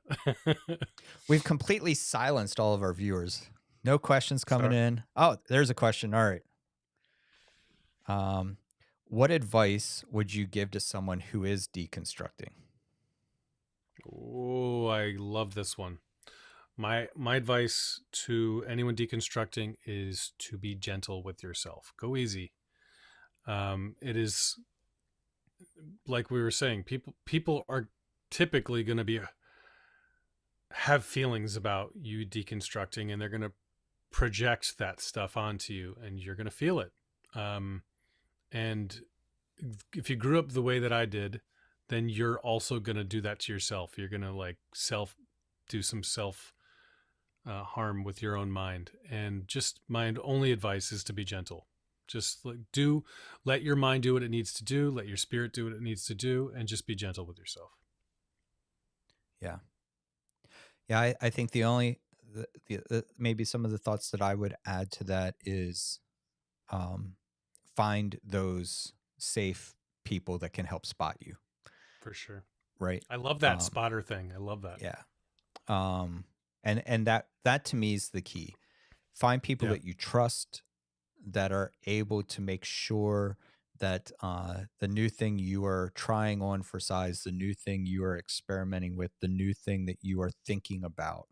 Speaker 1: We've completely silenced all of our viewers. No questions coming
Speaker 2: Sorry.
Speaker 1: in. Oh, there's a question. All right. What advice would you give to someone who is deconstructing?
Speaker 2: Oh, I love this one. My advice to anyone deconstructing is to be gentle with yourself. Go easy. It is like we were saying. People are typically going to be have feelings about you deconstructing, and they're going to project that stuff onto you, and you're going to feel it. And if you grew up the way that I did, then you're also going to do that to yourself. You're going to like do some self harm with your own mind. And just my only advice is to be gentle. Just let your mind do what it needs to do. Let your spirit do what it needs to do, and just be gentle with yourself.
Speaker 1: Yeah. Yeah. I think maybe some of the thoughts that I would add to that is find those safe people that can help spot you.
Speaker 2: For sure.
Speaker 1: Right.
Speaker 2: I love that spotter thing. I love that.
Speaker 1: Yeah. And that to me is the key. Find people
Speaker 2: Yeah.
Speaker 1: that you trust, that are able to make sure that the new thing you are trying on for size, the new thing you are experimenting with, the new thing that you are thinking about,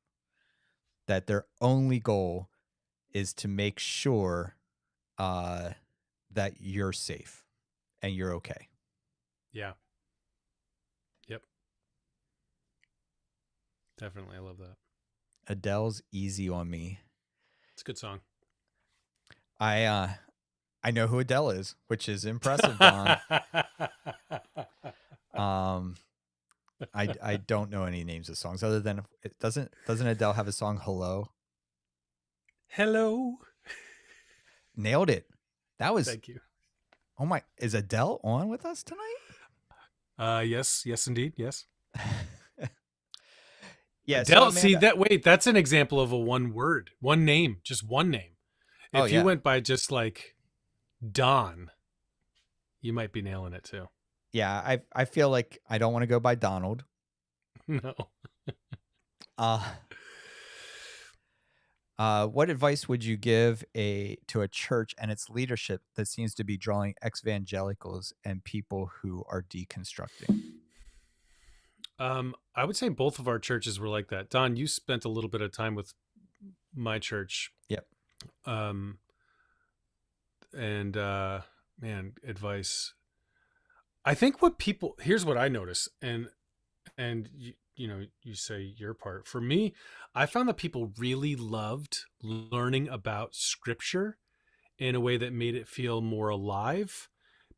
Speaker 1: that their only goal is to make sure that you're safe and you're okay.
Speaker 2: Yeah. Yep. Definitely. I love that.
Speaker 1: Adele's Easy on Me.
Speaker 2: It's a good song.
Speaker 1: I know who Adele is, which is impressive, Don. I don't know any names of songs other than doesn't Adele have a song Hello?
Speaker 2: Hello.
Speaker 1: Nailed it. That was
Speaker 2: Thank you.
Speaker 1: Oh my, is Adele on with us tonight?
Speaker 2: Yes, indeed. Yes.
Speaker 1: Yeah, so
Speaker 2: Adele, see
Speaker 1: Amanda.
Speaker 2: that wait, that's an example of a one name, just one name.
Speaker 1: Oh
Speaker 2: If you
Speaker 1: yeah.
Speaker 2: went by just like Don, you might be nailing it too.
Speaker 1: Yeah, I feel like I don't want to go by Donald.
Speaker 2: No.
Speaker 1: What advice would you give to a church and its leadership that seems to be drawing evangelicals and people who are deconstructing?
Speaker 2: I would say both of our churches were like that. Don, you spent a little bit of time with my church.
Speaker 1: Yep.
Speaker 2: And man, advice. I think here's what I notice, and you know, you say your part. For me, I found that people really loved learning about scripture in a way that made it feel more alive,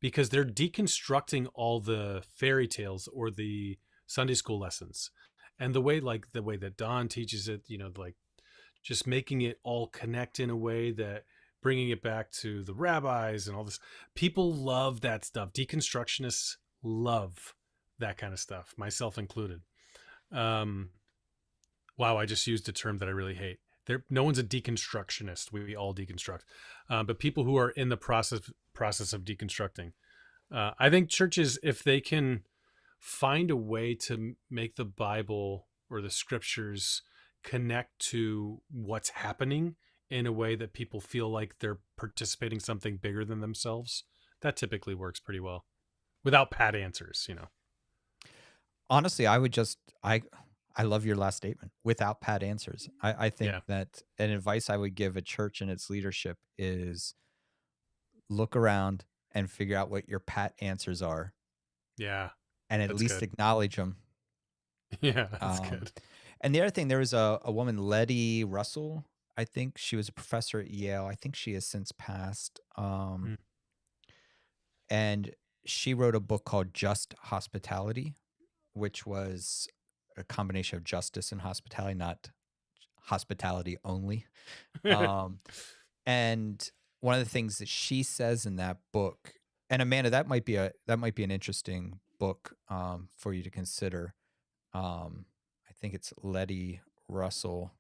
Speaker 2: because they're deconstructing all the fairy tales or the Sunday school lessons, and the way that Don teaches it, you know, like just making it all connect in a way that bringing it back to the rabbis and all this. People love that stuff. Deconstructionists love that kind of stuff, myself included. Wow, I just used a term that I really hate. No one's a deconstructionist. We all deconstruct, but people who are in the process of deconstructing. I think churches, if they can find a way to make the Bible or the scriptures connect to what's happening in a way that people feel like they're participating something bigger than themselves, that typically works pretty well without pat answers, you know.
Speaker 1: Honestly, I love your last statement. Without pat answers, I think
Speaker 2: Yeah.
Speaker 1: that an advice I would give a church and its leadership is look around and figure out what your pat answers are,
Speaker 2: Yeah.
Speaker 1: and at
Speaker 2: That's
Speaker 1: least
Speaker 2: good.
Speaker 1: acknowledge them.
Speaker 2: Yeah, that's good.
Speaker 1: And the other thing, there was a woman, Letty Russell. I think she was a professor at Yale. I think she has since passed.
Speaker 2: Mm.
Speaker 1: And she wrote a book called Just Hospitality, which was a combination of justice and hospitality, not hospitality only. And one of the things that she says in that book, and Amanda, that might be an interesting book for you to consider. I think it's Letty Russell,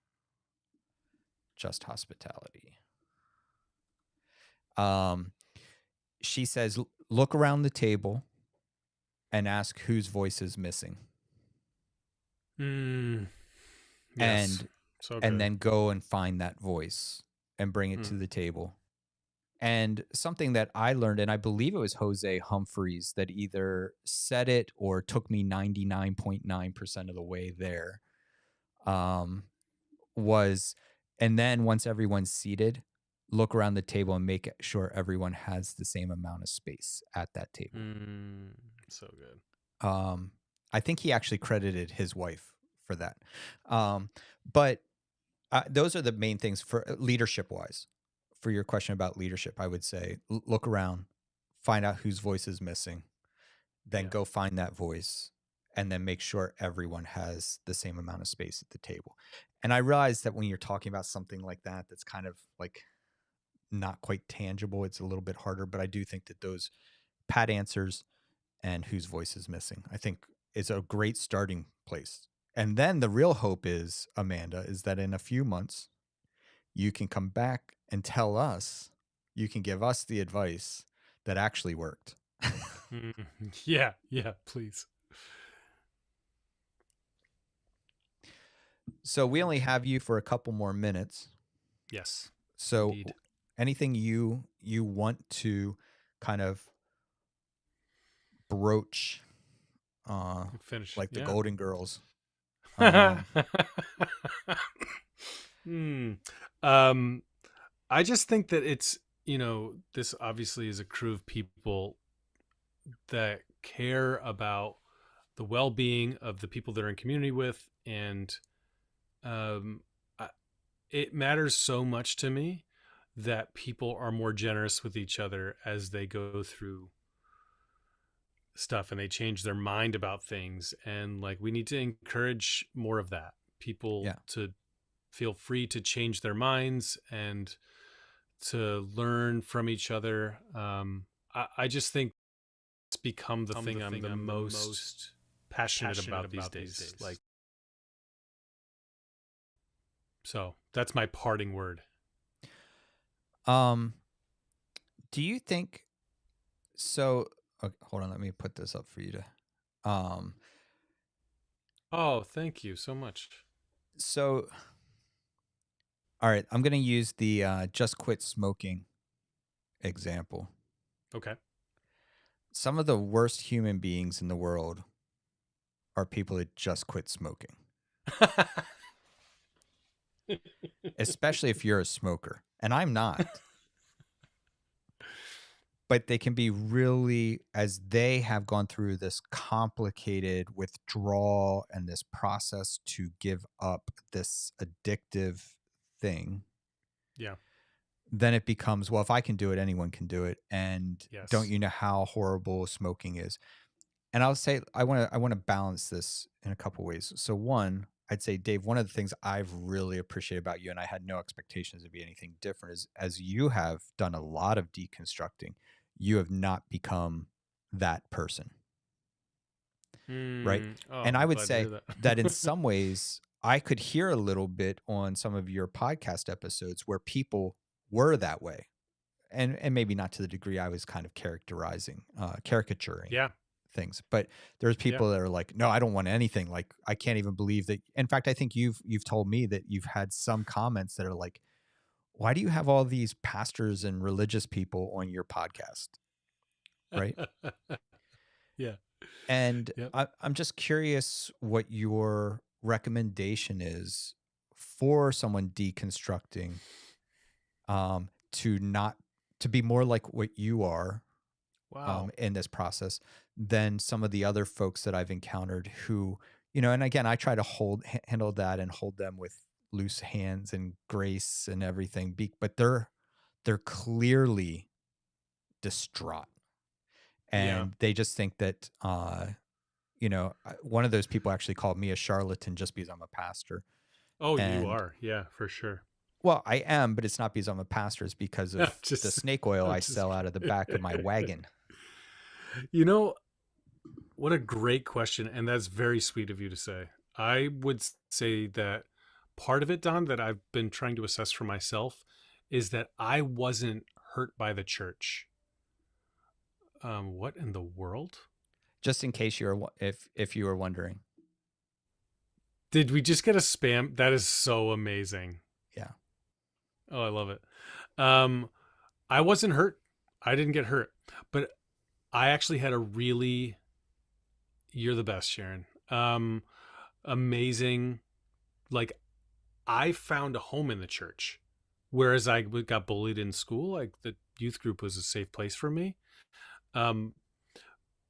Speaker 1: Just Hospitality. She says, look around the table and ask whose voice is missing.
Speaker 2: Yes.
Speaker 1: And
Speaker 2: So good.
Speaker 1: and then go and find that voice and bring it to the table. And something that I learned, and I believe it was Jose Humphreys that either said it or took me 99.9% of the way there, was, and then once everyone's seated, look around the table and make sure everyone has the same amount of space at that table.
Speaker 2: So good.
Speaker 1: I think he actually credited his wife for that. But those are the main things for leadership wise. For your question about leadership, I would say look around, find out whose voice is missing, then go find that voice, and then make sure everyone has the same amount of space at the table. And I realize that when you're talking about something like that, that's kind of like not quite tangible, it's a little bit harder, but I do think that those pat answers and whose voice is missing, I think is a great starting place. And then the real hope is, Amanda, is that in a few months, you can come back and tell us, you can give us the advice that actually worked.
Speaker 2: Yeah, please.
Speaker 1: So we only have you for a couple more minutes.
Speaker 2: Yes.
Speaker 1: So
Speaker 2: Indeed.
Speaker 1: anything you want to kind of broach,
Speaker 2: Finish.
Speaker 1: like the
Speaker 2: Yeah.
Speaker 1: Golden Girls?
Speaker 2: I just think that it's, this obviously is a crew of people that care about the well-being of the people they're in community with, and it matters so much to me that people are more generous with each other as they go through stuff and they change their mind about things. And like, we need to encourage more of that, people to feel free to change their minds and to learn from each other. I just think it's become the thing I'm the most passionate about these days. Like, so that's my parting word.
Speaker 1: Do you think so? Okay, hold on, let me put this up for you to.
Speaker 2: Oh, thank you so much.
Speaker 1: So, all right, I'm going to use the just quit smoking example.
Speaker 2: Okay.
Speaker 1: Some of the worst human beings in the world are people that just quit smoking. Especially if you're a smoker, and I'm not. But they can be really, as they have gone through this complicated withdrawal and this process to give up this addictive thing.
Speaker 2: Yeah.
Speaker 1: Then it becomes, well, if I can do it, anyone can do it. And don't you know how horrible smoking is? And I'll say, I want to balance this in a couple ways. So one, I'd say, Dave, one of the things I've really appreciated about you, and I had no expectations to be anything different, is as you have done a lot of deconstructing, you have not become that person. Right. And I would say that in some ways, I could hear a little bit on some of your podcast episodes where people were that way. And maybe not to the degree I was kind of caricaturing things, but there's people that are like, no, I don't want anything. Like, I can't even believe that. In fact, I think you've told me that you've had some comments that are like, why do you have all these pastors and religious people on your podcast? Right.
Speaker 2: Yeah.
Speaker 1: And
Speaker 2: Yep.
Speaker 1: I'm just curious what your recommendation is for someone deconstructing, to not to be more like what you are,
Speaker 2: Wow.
Speaker 1: in this process than some of the other folks that I've encountered who, and again, I try to handle that and hold them with loose hands and grace and everything. But they're clearly distraught,
Speaker 2: Yeah.
Speaker 1: and they just think that, one of those people actually called me a charlatan just because I'm a pastor.
Speaker 2: Oh, you
Speaker 1: And
Speaker 2: are. Yeah, for sure.
Speaker 1: well, I am, but it's not because I'm a pastor. It's because
Speaker 2: I'm
Speaker 1: of the
Speaker 2: just,
Speaker 1: snake oil
Speaker 2: I'm
Speaker 1: I
Speaker 2: just
Speaker 1: sell out of the back of my wagon.
Speaker 2: You know, what a great question. And that's very sweet of you to say. I would say that part of it, Don, that I've been trying to assess for myself is that I wasn't hurt by the church. What in the world?
Speaker 1: Just in case if you were wondering.
Speaker 2: Did we just get a spam? That is so amazing.
Speaker 1: Yeah.
Speaker 2: Oh, I love it. Um, I wasn't hurt. I didn't get hurt, but I actually had a really, you're the best, Sharon. Amazing. Like, I found a home in the church, whereas I got bullied in school. Like, the youth group was a safe place for me. Um,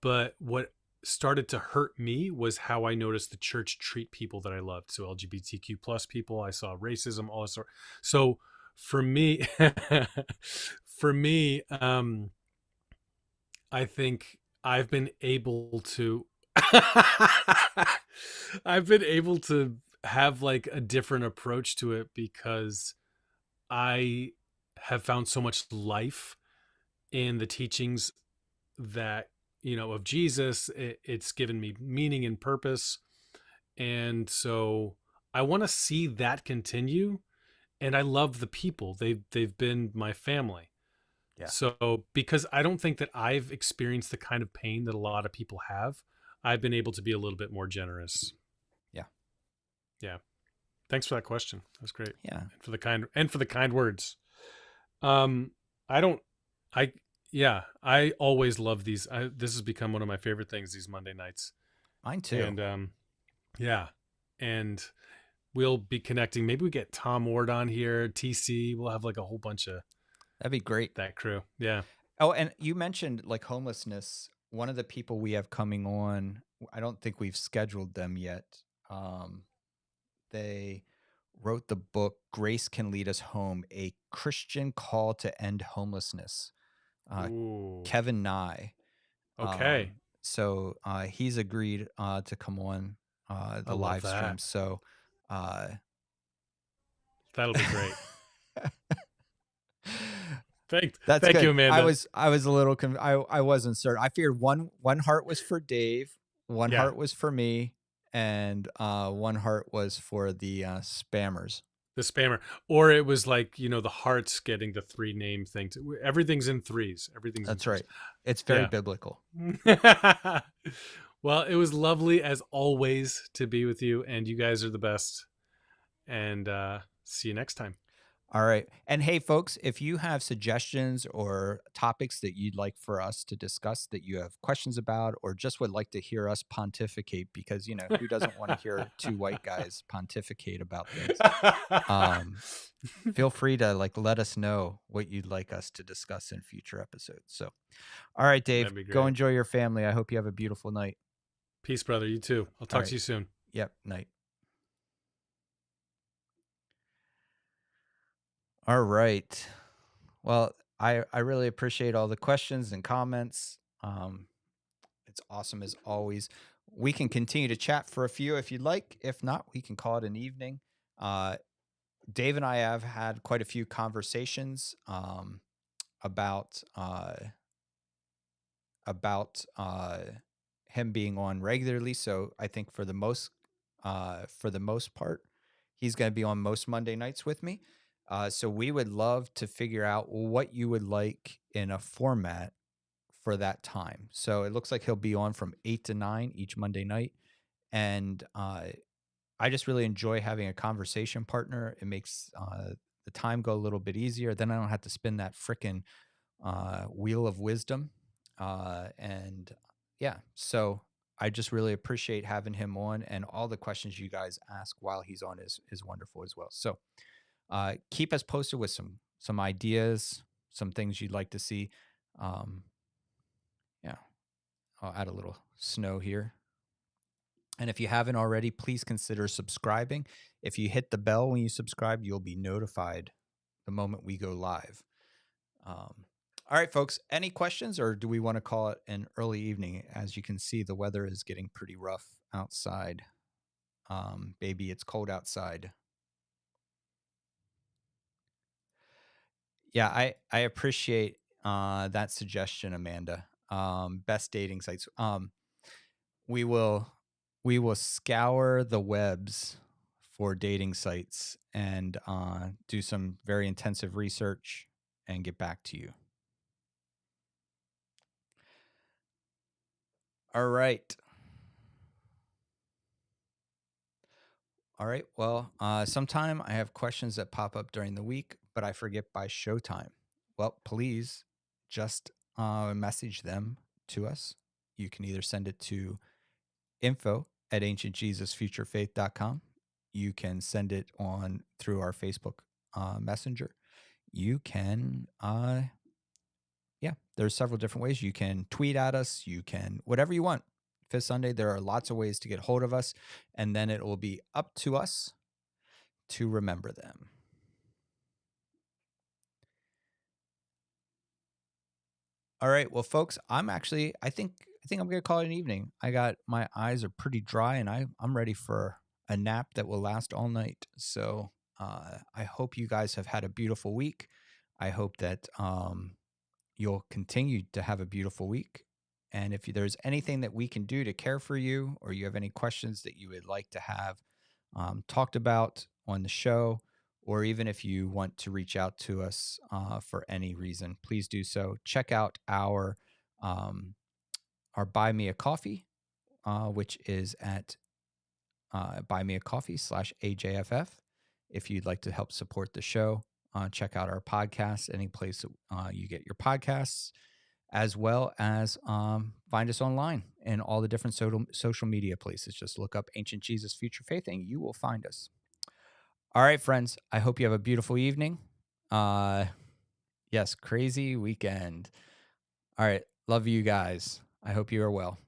Speaker 2: but what started to hurt me was how I noticed the church treat people that I loved. So LGBTQ plus people, I saw racism, all this sort. So for me, for me, I think I've been able to I've been able to have like a different approach to it because I have found so much life in the teachings that, of Jesus. It's given me meaning and purpose. And so I want to see that continue. And I love the people. They've been my family.
Speaker 1: Yeah.
Speaker 2: So, because I don't think that I've experienced the kind of pain that a lot of people have, I've been able to be a little bit more generous.
Speaker 1: Yeah.
Speaker 2: Yeah. Thanks for that question. That's great.
Speaker 1: Yeah.
Speaker 2: And for the kind words. Um, I don't, I, yeah, I always love these. This has become one of my favorite things, these Monday nights.
Speaker 1: Mine too.
Speaker 2: And, yeah. And we'll be connecting. Maybe we get Tom Ward on here, TC. We'll have like a whole bunch of
Speaker 1: That'd be great.
Speaker 2: that crew. Yeah.
Speaker 1: Oh, and you mentioned like homelessness. One of the people we have coming on, I don't think we've scheduled them yet. They wrote the book "Grace Can Lead Us Home: A Christian Call to End Homelessness."
Speaker 2: Ooh.
Speaker 1: Kevin Nye.
Speaker 2: Okay.
Speaker 1: So he's agreed to come on
Speaker 2: I
Speaker 1: the
Speaker 2: love
Speaker 1: live stream.
Speaker 2: that.
Speaker 1: So
Speaker 2: That'll be great.
Speaker 1: that's
Speaker 2: Thank you,
Speaker 1: good. I
Speaker 2: Amanda.
Speaker 1: was a little I wasn't certain. I figured one heart was for Dave, one
Speaker 2: Yeah.
Speaker 1: heart was for me, and one heart was for the spammers.
Speaker 2: The spammer. Or it was like, the hearts getting the 3 name thing. Everything's in threes. Everything's in
Speaker 1: That's
Speaker 2: threes.
Speaker 1: right. It's very
Speaker 2: Yeah.
Speaker 1: biblical.
Speaker 2: Well, it was lovely as always to be with you, and you guys are the best. And see you next time.
Speaker 1: All right. And hey, folks, if you have suggestions or topics that you'd like for us to discuss, that you have questions about, or just would like to hear us pontificate, because, who doesn't want to hear 2 white guys pontificate about things? Feel free to let us know what you'd like us to discuss in future episodes. So, all right, Dave,
Speaker 2: That'd be
Speaker 1: go
Speaker 2: great.
Speaker 1: enjoy your family. I hope you have a beautiful night.
Speaker 2: Peace, brother. You too. I'll talk to you soon.
Speaker 1: Yep. Night. All right. Well, I really appreciate all the questions and comments. It's awesome as always. We can continue to chat for a few if you'd like. If not, we can call it an evening. Dave and I have had quite a few conversations about him being on regularly. So I think for the most part, he's going to be on most Monday nights with me. So we would love to figure out what you would like in a format for that time. So it looks like he'll be on from 8 to 9 each Monday night. And I just really enjoy having a conversation partner. It makes the time go a little bit easier. Then I don't have to spin that frickin' wheel of wisdom. And yeah, so I just really appreciate having him on, and all the questions you guys ask while he's on is wonderful as well. So keep us posted with some ideas, some things you'd like to see. Um, yeah, I'll add a little snow here. And if you haven't already, please consider subscribing. If you hit the bell when you subscribe, you'll be notified the moment we go live. All right, folks, any questions, or do we want to call it an early evening? As you can see, the weather is getting pretty rough outside. Baby, it's cold outside. Yeah, I appreciate that suggestion, Amanda. Best dating sites. We will scour the webs for dating sites and do some very intensive research and get back to you. All right. All right. Well, sometime I have questions that pop up during the week, but I forget by showtime. Well, please just message them to us. You can either send it to info@ancientjesusfuturefaith.com. You can send it on through our Facebook Messenger. You can, there's several different ways. You can tweet at us. You can, whatever you want. Fifth Sunday, there are lots of ways to get hold of us, and then it will be up to us to remember them. All right, well, folks, I think I'm gonna call it an evening. My eyes are pretty dry, and I'm ready for a nap that will last all night. So I hope you guys have had a beautiful week. I hope that you'll continue to have a beautiful week. And if there's anything that we can do to care for you, or you have any questions that you would like to have talked about on the show, or even if you want to reach out to us for any reason, please do so. Check out our Buy Me a Coffee, which is at buymeacoffee.com/AJFF. If you'd like to help support the show, check out our podcast, any place you get your podcasts, as well as find us online in all the different social media places. Just look up Ancient Jesus Future Faith and you will find us. All right, friends, I hope you have a beautiful evening. Yes, crazy weekend. All right, love you guys. I hope you are well.